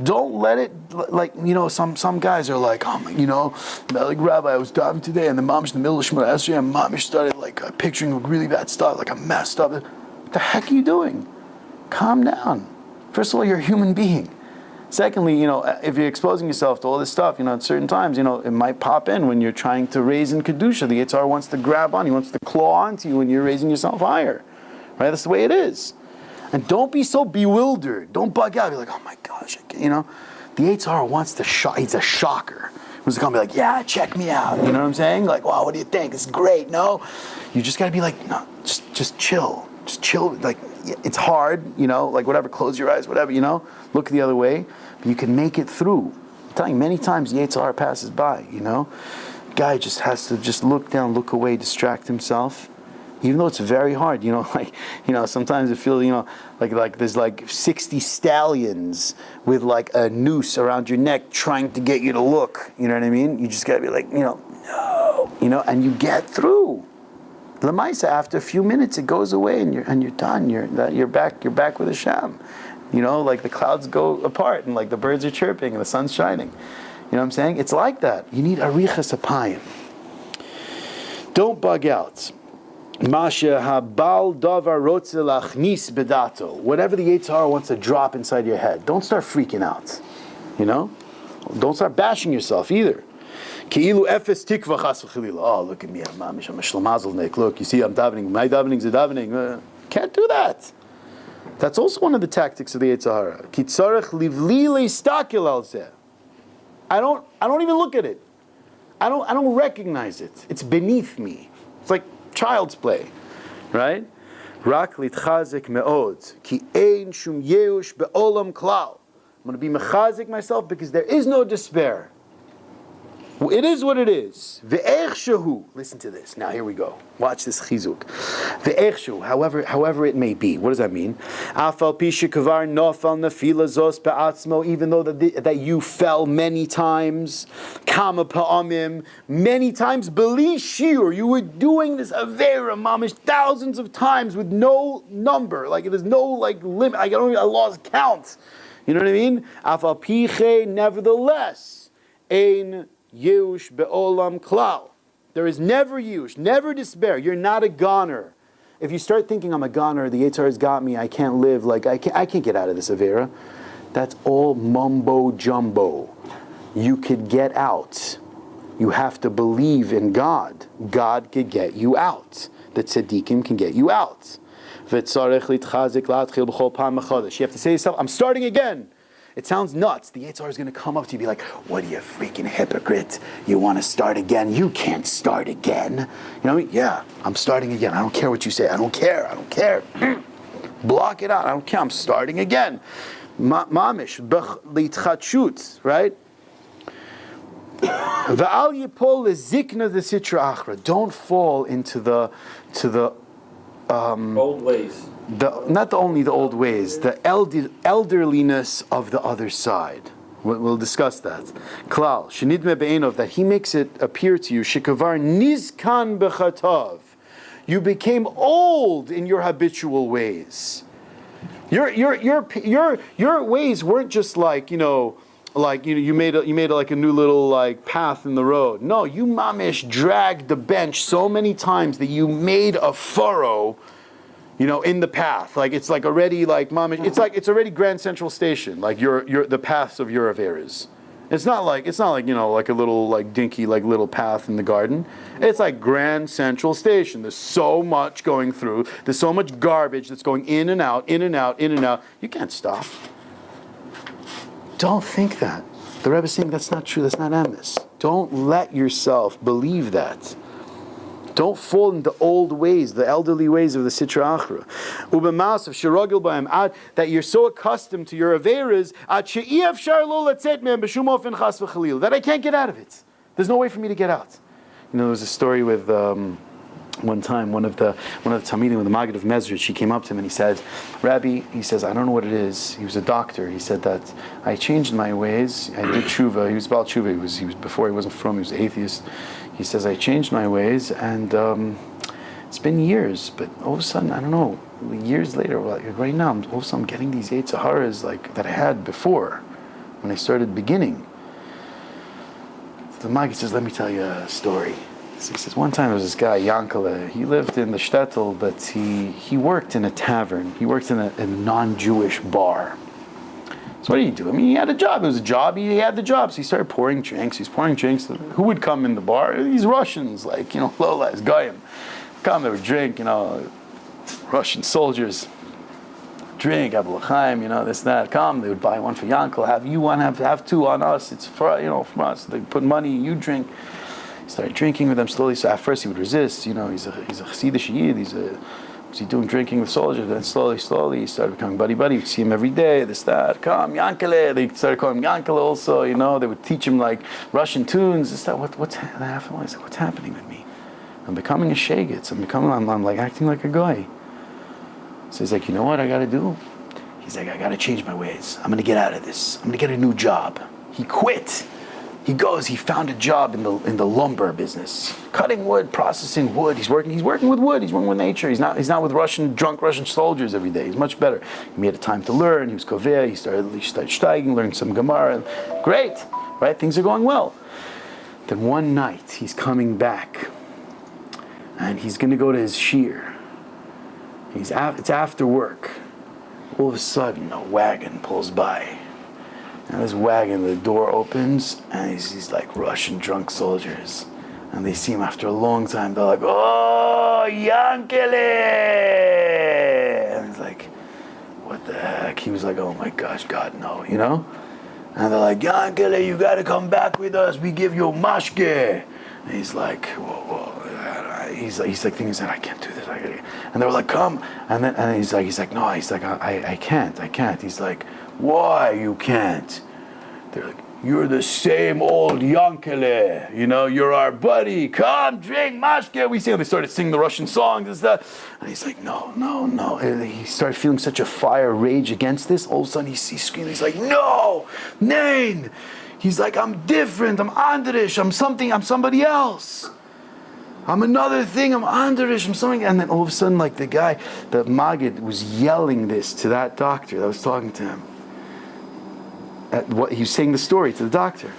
Don't let it, some guys are like, Rabbi, I was diving today, and the mom's in the middle of Shemona Esrei, and mamish started picturing really bad stuff, I'm messed up. What the heck are you doing? Calm down. First of all, you're a human being. Secondly, if you're exposing yourself to all this stuff, at certain times, it might pop in when you're trying to raise in Kedusha. The Yetzer Hara wants to grab on you, wants to claw onto you when you're raising yourself higher. Right? That's the way it is. And don't be so bewildered. Don't bug out. Be like, oh my gosh, the Yetzer Hara wants to shock. He's a shocker. He's going to be like, yeah, check me out. You know what I'm saying? Like, wow, what do you think? It's great. No? You just got to be like, no, just chill. Just chill. It's hard, whatever, close your eyes, whatever, look the other way, but you can make it through. I'm telling you, many times Yetzer Hara passes by, Guy just has to just look down, look away, distract himself, even though it's very hard, sometimes it feels, like there's 60 stallions with a noose around your neck trying to get you to look, you know what I mean? You just gotta be like, no, and you get through. Lamaisa, after a few minutes, it goes away, and you're done. You're back with Hashem. The clouds go apart, and the birds are chirping, and the sun's shining. You know what I'm saying? It's like that. You need arichas apayim. Don't bug out. Masha habal davar rotze lachnis bedato. Whatever the Yetzer Hara wants to drop inside your head, don't start freaking out. Don't start bashing yourself either. Ki'ilu efes tikva chas v'chalila. Oh, look at me, I'm a shlemazelnik. Look, you see, I'm davening. My davening's a davening. Can't do that. That's also one of the tactics of the Yetzer Hara. Ki tzarech livli leistakel al zeh. I don't even look at it. I don't recognize it. It's beneath me. It's like child's play, right? Rak litchazik me'od ki ein shum yeush be'olam klal. I'm going to be mechazik myself because there is no despair. It is what it is. Ve'ech shehu. Listen to this. Now here we go. Watch this chizuk. Ve'ech shehu. However it may be. What does that mean? Afal pi shekavar nofal nefila zos be'atzmo. Even though that you fell many times. Kama pa'amim. Many times. Beli shiur. You were doing this avera mamish thousands of times with no number. There's no limit. I lost count. You know what I mean? Afal piche. Nevertheless. Ein Yush be'olam klal. There is never yush, never despair. You're not a goner. If you start thinking I'm a goner, the Yetzer Hara's got me, I can't live, I can't get out of this avera. That's all mumbo jumbo. You could get out. You have to believe in God. God could get you out. The tzaddikim can get you out. You have to say to yourself, I'm starting again. It sounds nuts. The Yetzer Hara is going to come up to you and be like, what are you, freaking hypocrite? You want to start again? You can't start again. You know what I mean? Yeah, I'm starting again. I don't care what you say. I don't care. Block it out. I don't care. I'm starting again. Mamish, litchatshut, right? V'al yipol lezikna the sitra achra. Don't fall into the old ways. Not only the old ways, the elderliness of the other side. We'll discuss that. Klal, shenidme be'enov, that he makes it appear to you, shekavar nizkan b'chatav. You became old in your habitual ways. Your ways weren't just you made a new little path in the road. No, you mamish dragged the bench so many times that you made a furrow, in the path. It's already mamish. It's already Grand Central Station. Your the paths of your averas. It's not like a little dinky little path in the garden. It's like Grand Central Station. There's so much going through. There's so much garbage that's going in and out, in and out, in and out. You can't stop. Don't think that. The Rebbe is saying that's not true. That's not emes. Don't let yourself believe that. Don't fall into old ways, the elderly ways of the Sitra Achra. Ubemasav shiragil b'hem ad, that you're so accustomed to your averas ad she'iev shar lo letzet mehem b'shum ofen chas v'chalil, that I can't get out of it. There's no way for me to get out. There was a story with one time one of the Talmidim with the Maggid of Mezrich. He came up to him and he said, Rabbi, he says, I don't know what it is. He was a doctor. He said that I changed my ways. I did tshuva. He was Baal tshuva. He was before he wasn't from. He was atheist. He says, I changed my ways, and it's been years, but all of a sudden, I don't know, years later, like right now, all of a sudden I'm getting these eight Saharas like that I had before when I started beginning. The Maggid says, let me tell you a story. So he says, one time there was this guy, Yankele. He lived in the shtetl, but he worked in a tavern. He worked in a non-Jewish bar. So what did he do? I mean, he had a job. It was a job. He had the job. So he started pouring drinks. He's pouring drinks. Who would come in the bar? These Russians, like, Lolas, Goyim. Come, they would drink, Russian soldiers. Drink, Abu L'chaim, this, that. Come, they would buy one for Yankel. Have you one? Have two on us. It's for, from us. They put money, you drink. He started drinking with them slowly. So at first he would resist. He's a Chassidish Yid. Was he doing drinking with soldiers? Then slowly, he started becoming buddy. We'd see him every day, this, that. Come, Yankele. They started calling him Yankele also, They would teach him, like, Russian tunes, this, that. What's happening? He's like, what's happening with me? I'm becoming a shegitz. I'm like acting like a guy. So he's like, you know what I got to do? He's like, I got to change my ways. I'm going to get out of this. I'm going to get a new job. He quit. He found a job in the lumber business, cutting wood, processing wood. He's working with wood. He's working with nature. He's not with drunk Russian soldiers every day. He's much better. He made a time to learn. He was koveh. He started steiging, learned some Gemara. Great, right? Things are going well. Then one night he's coming back, and he's going to go to his shiur. It's after work. All of a sudden, a wagon pulls by. And this wagon, the door opens, and he's like Russian drunk soldiers. And they see him after a long time. They're like, oh, Yankele! And he's like, what the heck? He was like, oh my gosh, God, no, And they're like, Yankele, you got to come back with us. We give you mashke. And he's like, whoa. He's like thinking, I can't do this. And they were like, come. And he's like, no. He's like, I can't. He's like, why you can't? They're like, you're the same old Yankele. You're our buddy. Come, drink, mashke. We sing. They started singing the Russian songs and stuff. And he's like, no. And he started feeling such a fire rage against this. All of a sudden, he's screaming. He's like, no, nein. He's like, I'm different. I'm Andrish. I'm somebody else. I'm another thing. I'm Andrish. I'm something. And then all of a sudden, like the Maggid was yelling this to that doctor that was talking to him. He was saying the story to the doctor.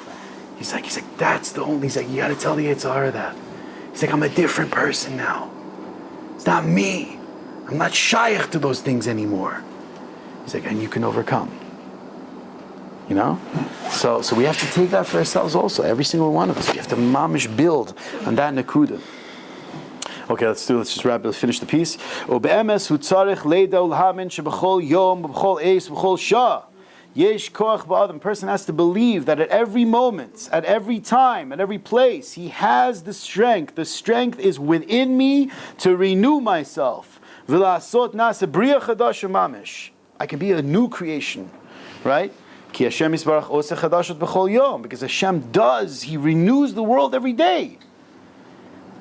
He's like, that's the only. He's like, you got to tell the Yitzhar that. He's like, I'm a different person now. It's not me. I'm not shaykh to those things anymore. He's like, and you can overcome. So we have to take that for ourselves also. Every single one of us. We have to mamish build on that nakuda. Okay, let's just wrap it. Let's finish the piece. Ube'emes hu tzarich leida ulhamin shebechol yom b'chol eis b'chol shah. Yesh koach ba'adam. Person has to believe that at every moment, at every time, at every place, he has the strength. The strength is within me to renew myself. V'lasot nasa bria chadash mamish. I can be a new creation, right? Ki Hashem Yisbarach oseh chadashot b'chol yom. Because Hashem He renews the world every day.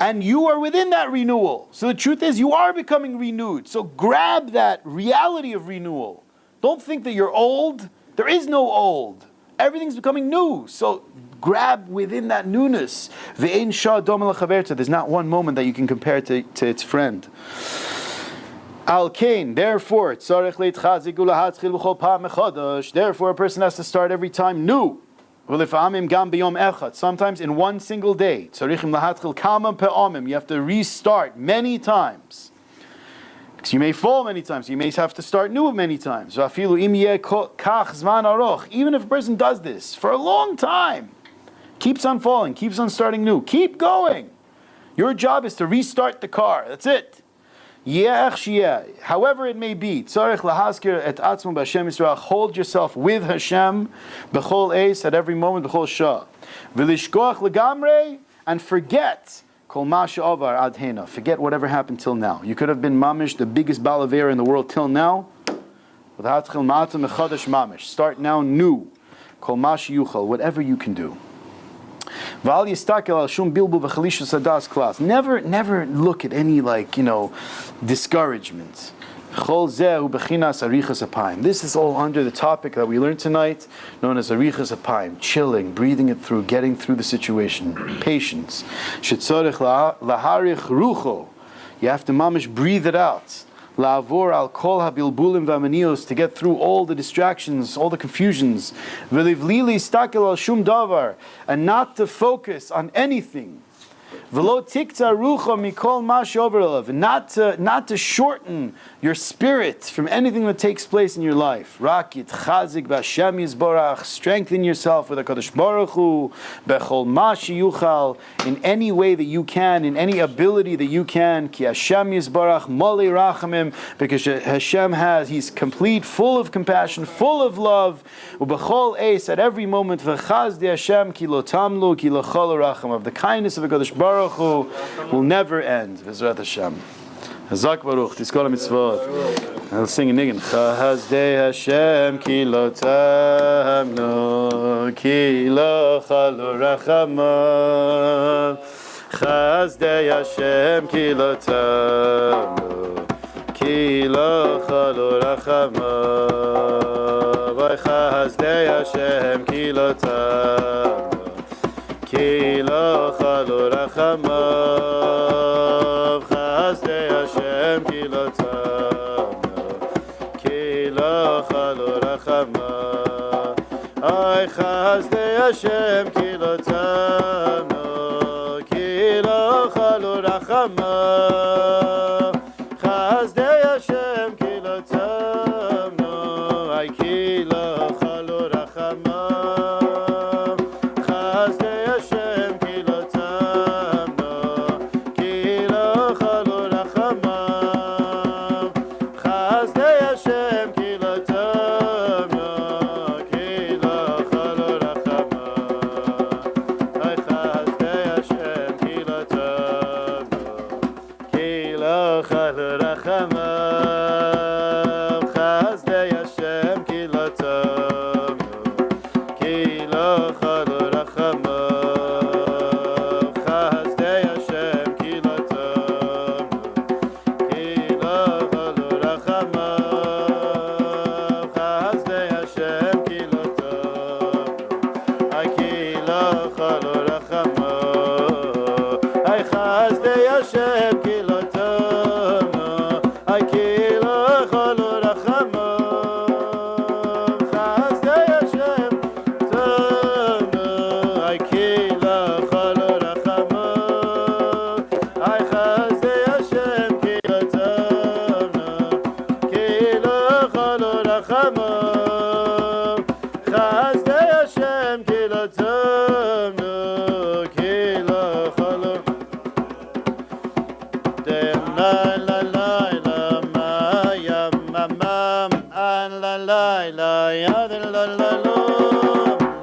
And you are within that renewal. So the truth is, you are becoming renewed. So grab that reality of renewal. Don't think that you're old. There is no old. Everything's becoming new. So grab within that newness. Ve'ein shah dom l'chaverta. There's not one moment that you can compare to its friend. Al kain, therefore, therefore a person has to start every time new. Sometimes in one single day. You have to restart many times. Because you may fall many times. You may have to start new many times. Even if a person does this for a long time, keeps on falling, keeps on starting new, keep going. Your job is to restart the car. That's it. However it may be, hold yourself with Hashem b'chol eis at every moment, b'chol shah. And forget Kol masha avar ad hena. Forget whatever happened till now. You could have been mamish, the biggest balavera in the world till now. Start now new. Kol masha yuchal. Whatever you can do. Never look at any discouragements. This is all under the topic that we learned tonight, known as arichas apayim, chilling, breathing it through, getting through the situation, patience. You have to mamish breathe it out. La'avor al kol habilbulim v'amanios, to get through all the distractions, all the confusions. V'livlili stakel al shum davar, and not to focus on anything. V'lo tikta rucha mikol mash overlav, not to shorten your spirit from anything that takes place in your life. Rakit chazik b'Hashem yizborach, strengthen yourself with HaKadosh Baruch Hu, bechol mash yuchal, in any way that you can, in any ability that you can. Ki Hashem yizborach moli rachamim, because Hashem He's complete, full of compassion, full of love. Ubechol eis, at every moment, v'chaz de Hashem ki lo tamlu ki lo chol racham, of the kindness of HaKadosh Baruch Hu will never end. V'ezrat Hashem. Hazak Baruch, Tizkol HaMitzvot. I'll sing in Nigan. Chazdei Hashem ki lo tamnu ki lo chalo rachamav. Chazdei Hashem ki lo tamnu ki lo chalo rachamav. Chazdei Hashem ki lo tamnu ki lo chalo rachamav. Chazdei Hashem ki lo tamnu ki lo chalo rachamav. Ay chazdei Hashem ki lo tamnu ki lo chalo rachamav. Chazdei Hashem ki lo tamnu ay ki lo chalo rachamav. Chazdei Hashem ki lo tamnu ki lo chalo rachamav. Chazdei Hashem ki lo tamnu ki lo chalo rachamav. Ay chazdei Hashem ki lo tamnu ki lo chalo rachamav. Chazdei Hashem ki lo tamnu ki lo chalo rachamav. Chazdei Hashem ki lo tamnu ki lo chalo rachamav. Chazdei Hashem ki lo tamnu ay ki lo chalo rachamav. Ay chazdei Hashem ki lo tamnu ay ki lo chalo rachamav. Chazdei Hashem tamnu ay ki lo chalo rachamav. Ay chazdei Hashem ki lo tamnu ki lo chalo rachamav. Chazdei Hashem ki lo tamnu ki lo chalo. La la la la ma ya ma ma la la la ya la la la la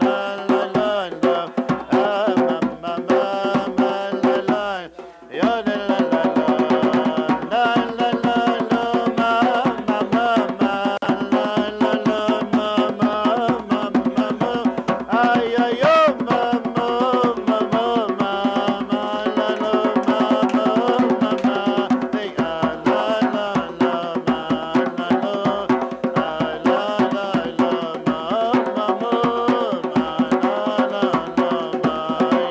la la la ma ma ma la la ya la la la la la la la ma ma ma la la la ma ma ma ma ay ay yo ma ma ma ma ma la la ma ma ma hey la la la ma la la la la la ma ma ma la la la ma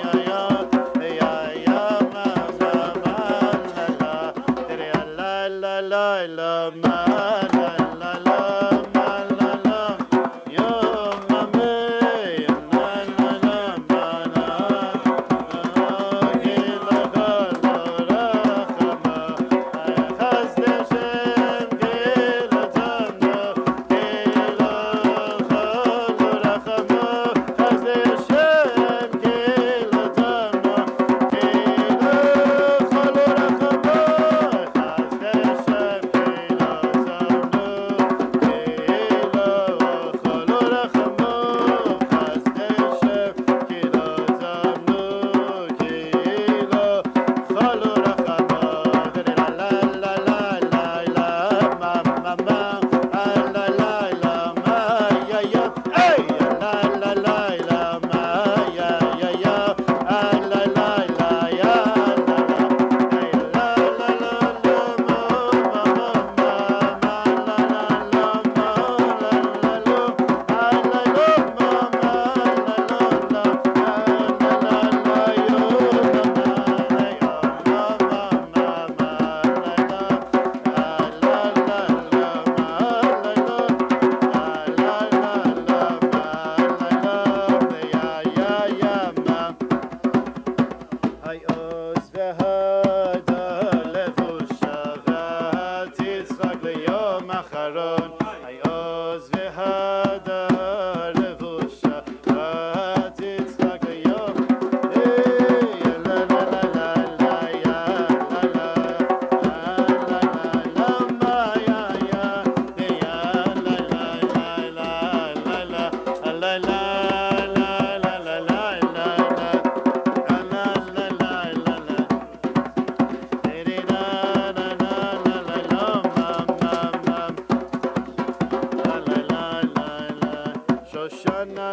ya ya hey ya ma ma la la la la ma la la la ma la la yo ma me la la la ma la ki lo chalo rachama. Chazdei Hashem ki lo tamnu ki lo chalo rachama. Chazdei Hashem ki lo tamnu ki lo chalo rachama. Chazdei Hashem ki lo tamnu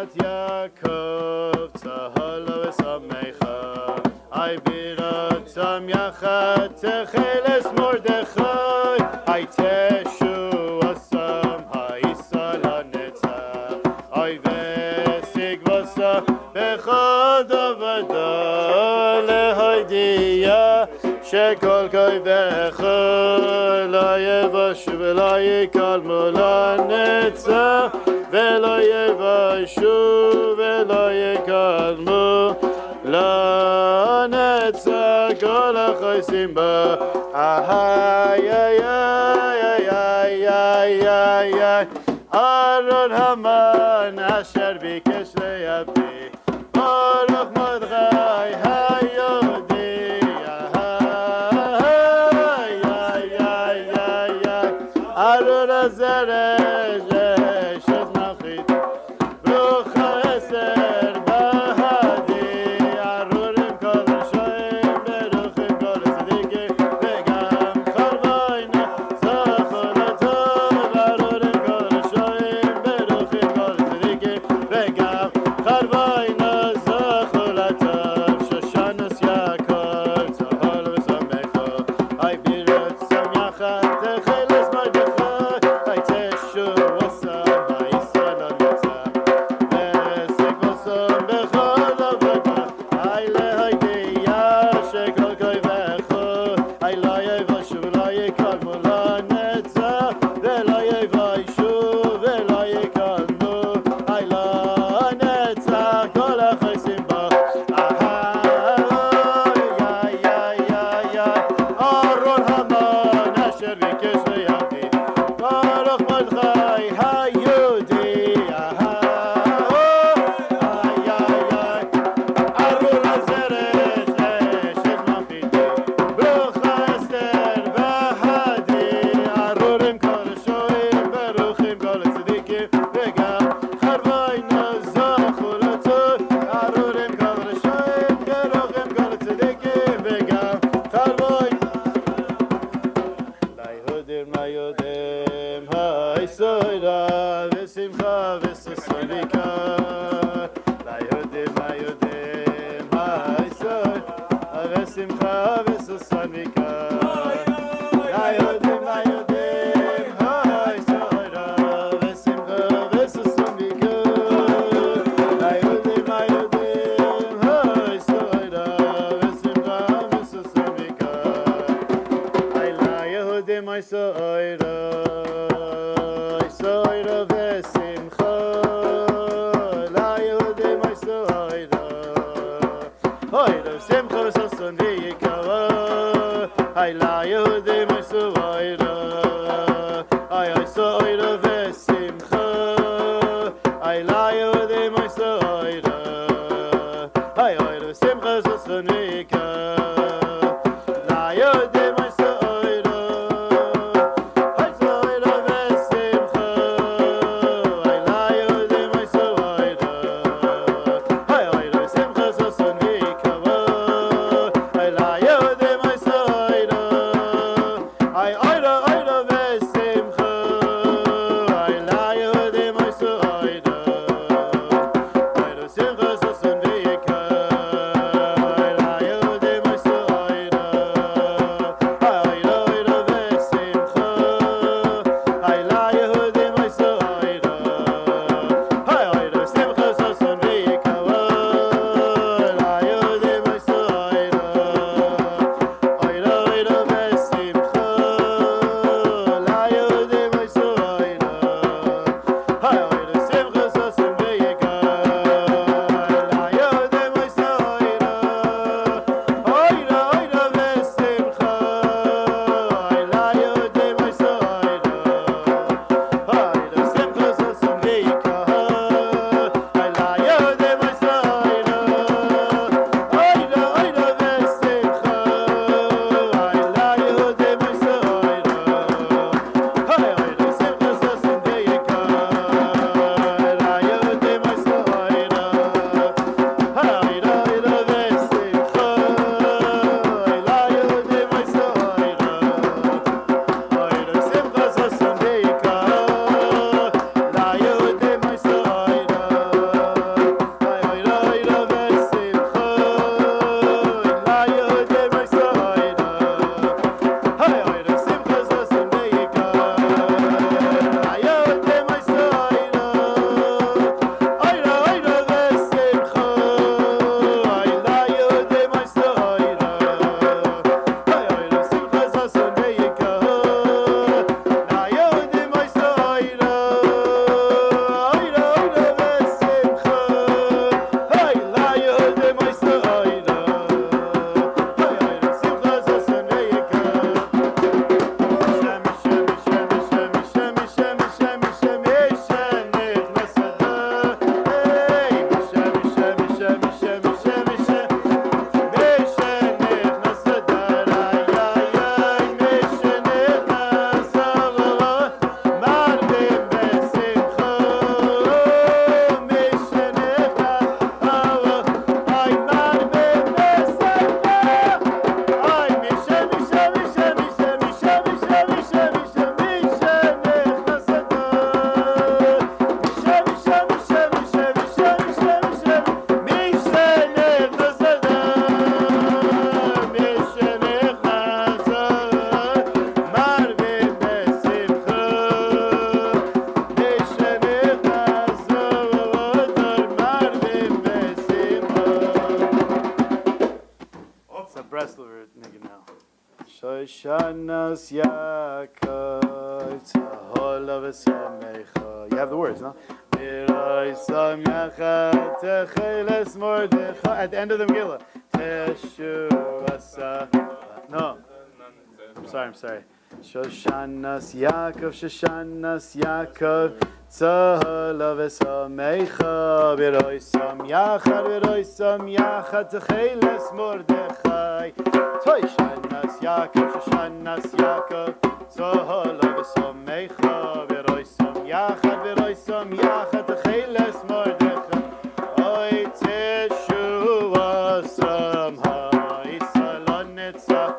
birat Yaakov tzahalo v'samecha ay birat sam yachat techeles Mordechai ay Teshuva sam ha'isal ha'netzach ay vesig v'sa bechad avada lehaydiya shekol koyvecha la yevash v'la yikalmu la'netzach v'lo yevashu v'lo yikalmu la'netzach kol ha'chosim ba ay ay ay ay ay ay ay Aron Haman asher bikesh le'yabdi Baruch Mordechai hayodi ay ay ay ay ay Aron Azaresh shez machit Brucha eser bahadi Aronim kol shoim beruchim kol tzadikim vegam charvayna zachol atov Aronim kol shoim beruchim kol tzadikim vegam charvayna zachol atov Shoshanos Yaakov tzahol v'samecha ay birat sam yachat techeles Mordechai ay Teshuva sam ha'isal ha'netzach v'esek v'sam bechad avada ay lehaydiya shekol koyvecha ay lo yevashu v'lo yikalmu la'netzach v'lo yevashu v'lo yikalmu ay la'netzach kol ha'chosim ba ay ay ay ay Aron Haman asher bikesh le'yabdi Baruch Mordechai hayodi ay ay ay Aron Azaresh shez machiti Brucha Esther bahadi Aronim kol shoim beruchim kol tzadikim vegam charvayna zachol atov Aronim kol shoim beruchim kol tzadikim vegam charvayna Layehudim ha'yisoira v'simcha v'sason v'ikar Layehudim ha'yisoira v'simcha v'sason v'ikar Layehudim ha'yisoira v'simcha v'sason v'ikar Layehudim ha'yisoira v'simcha v'sason v'ikar ay la Yehudim ay soira v'simcha la Yehudim ay soira v'simcha v'sason v'yikar ay la Yehudim ay soira v'simcha ay la Yehudim ay soira v'simcha v'sason v'yikar la Yehudim ay soira v'simcha ay la Yehudim ay soira v'simcha v'sason v'yikar ay la Yehudim ay soira ay v'simcha ay la Yehudim ay soira v'simcha v'sason v'yikar ay la Yehudim ay soira Shoshanas Yaakov Tzahol V'Samecha. You have the words, no? At the end of the Megillah. Teshuva. No. I'm sorry. Shoshanas Yaakov, Tzahol V'Samecha, V'roisam Yachad, Techeles Mordechai. Shoshanas Yaakov, Tzahol V'Samecha, V'roisam Yachad, Techeles Mordechai. Oy Teshuva Samha Isalon Netzach.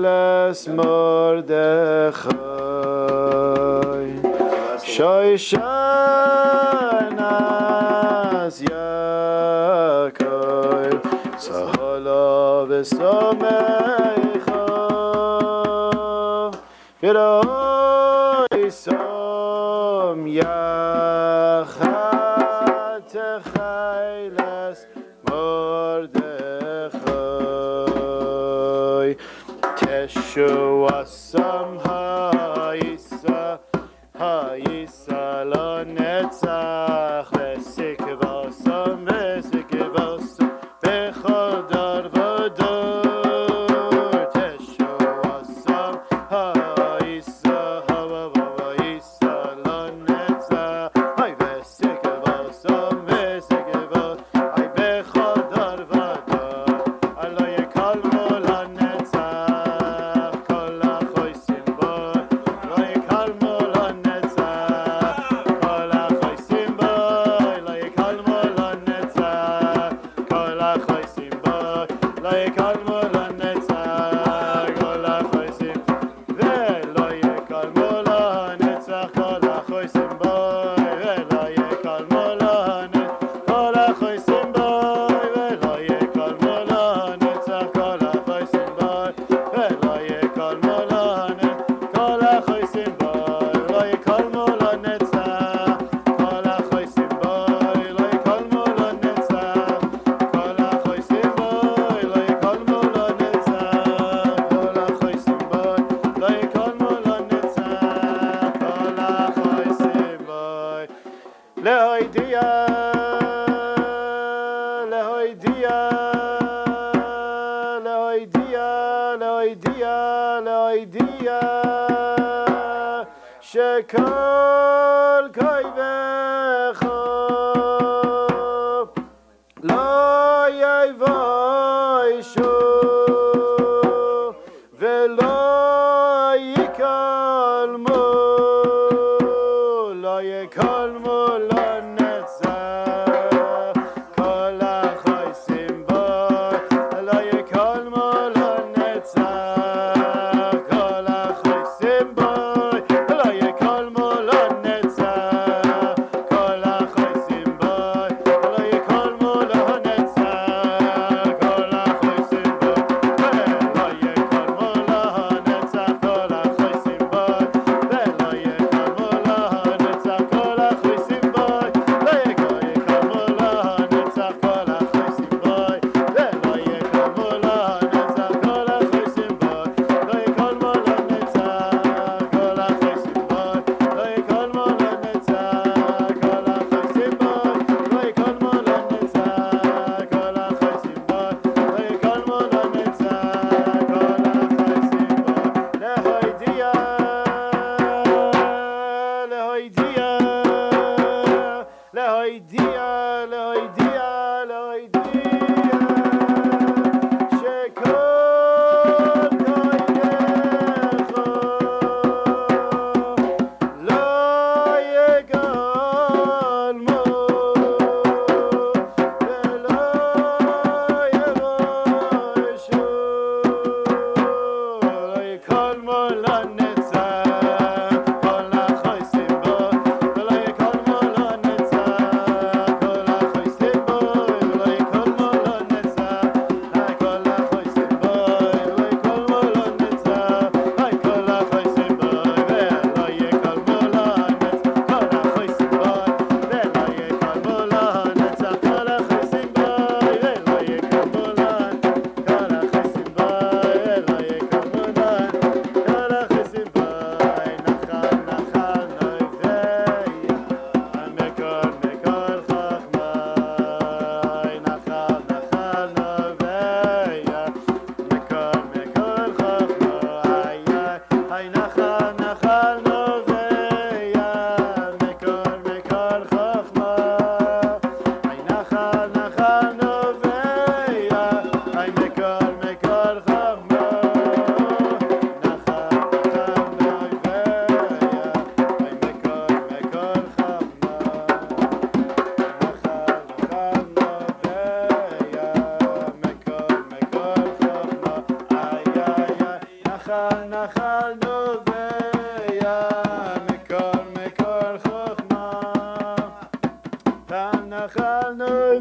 Techeles Mordechai. Shoshanas Yaakov Tzahol V'Samecha V'roisam Yachad Techeles Mordechai. Teshua Samha Ha'isa Lo Netzach V'Sikva Sam B'chol Dar V'Dor. Teshua Sam Ha'isa Lo Netzach V'Sikva Sam B'chol Dar V'Dor. Alo Yekal Mola Netzach Kol HaChosim Bo. Lo Yekal Mola Netzach Kol HaChosim Bo. Lo Yekal Mola Netzach Kol HaChosim Bo. Lo Yekal Mola Netzach Kol HaChosim Ve'lo Yekal Mola Netzach Kol HaChosim Bo. Ve'lo Yekal Mola Netzach Kol HaChosim Bo. Ve'lo Yekal Mola Netzach Kol HaChosim Bo. Ve'lo Yekal Mola Netzach Kol HaChosim Bo. Ve'lo Yekal Mola Netzach Kol HaChosim Bo. Ve'lo Yekal Mola Netzach Kol HaChosim Bo. Ve'lo Yekal Mola Netzach Kol HaChosim Bo. Ve'lo Yekal Mola Netzach Kol HaChosim Bo. Lehoidia, Lehoidia, Lehoidia, Lehoidia, Lehoidia, Shekol Koivecho, Lo Yevoishu, Velo Yikalmu, Lo Yikalmu Lo Netzach,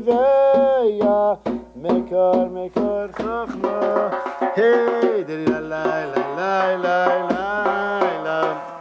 veya mekar chachma. Hey, la la la la la la la.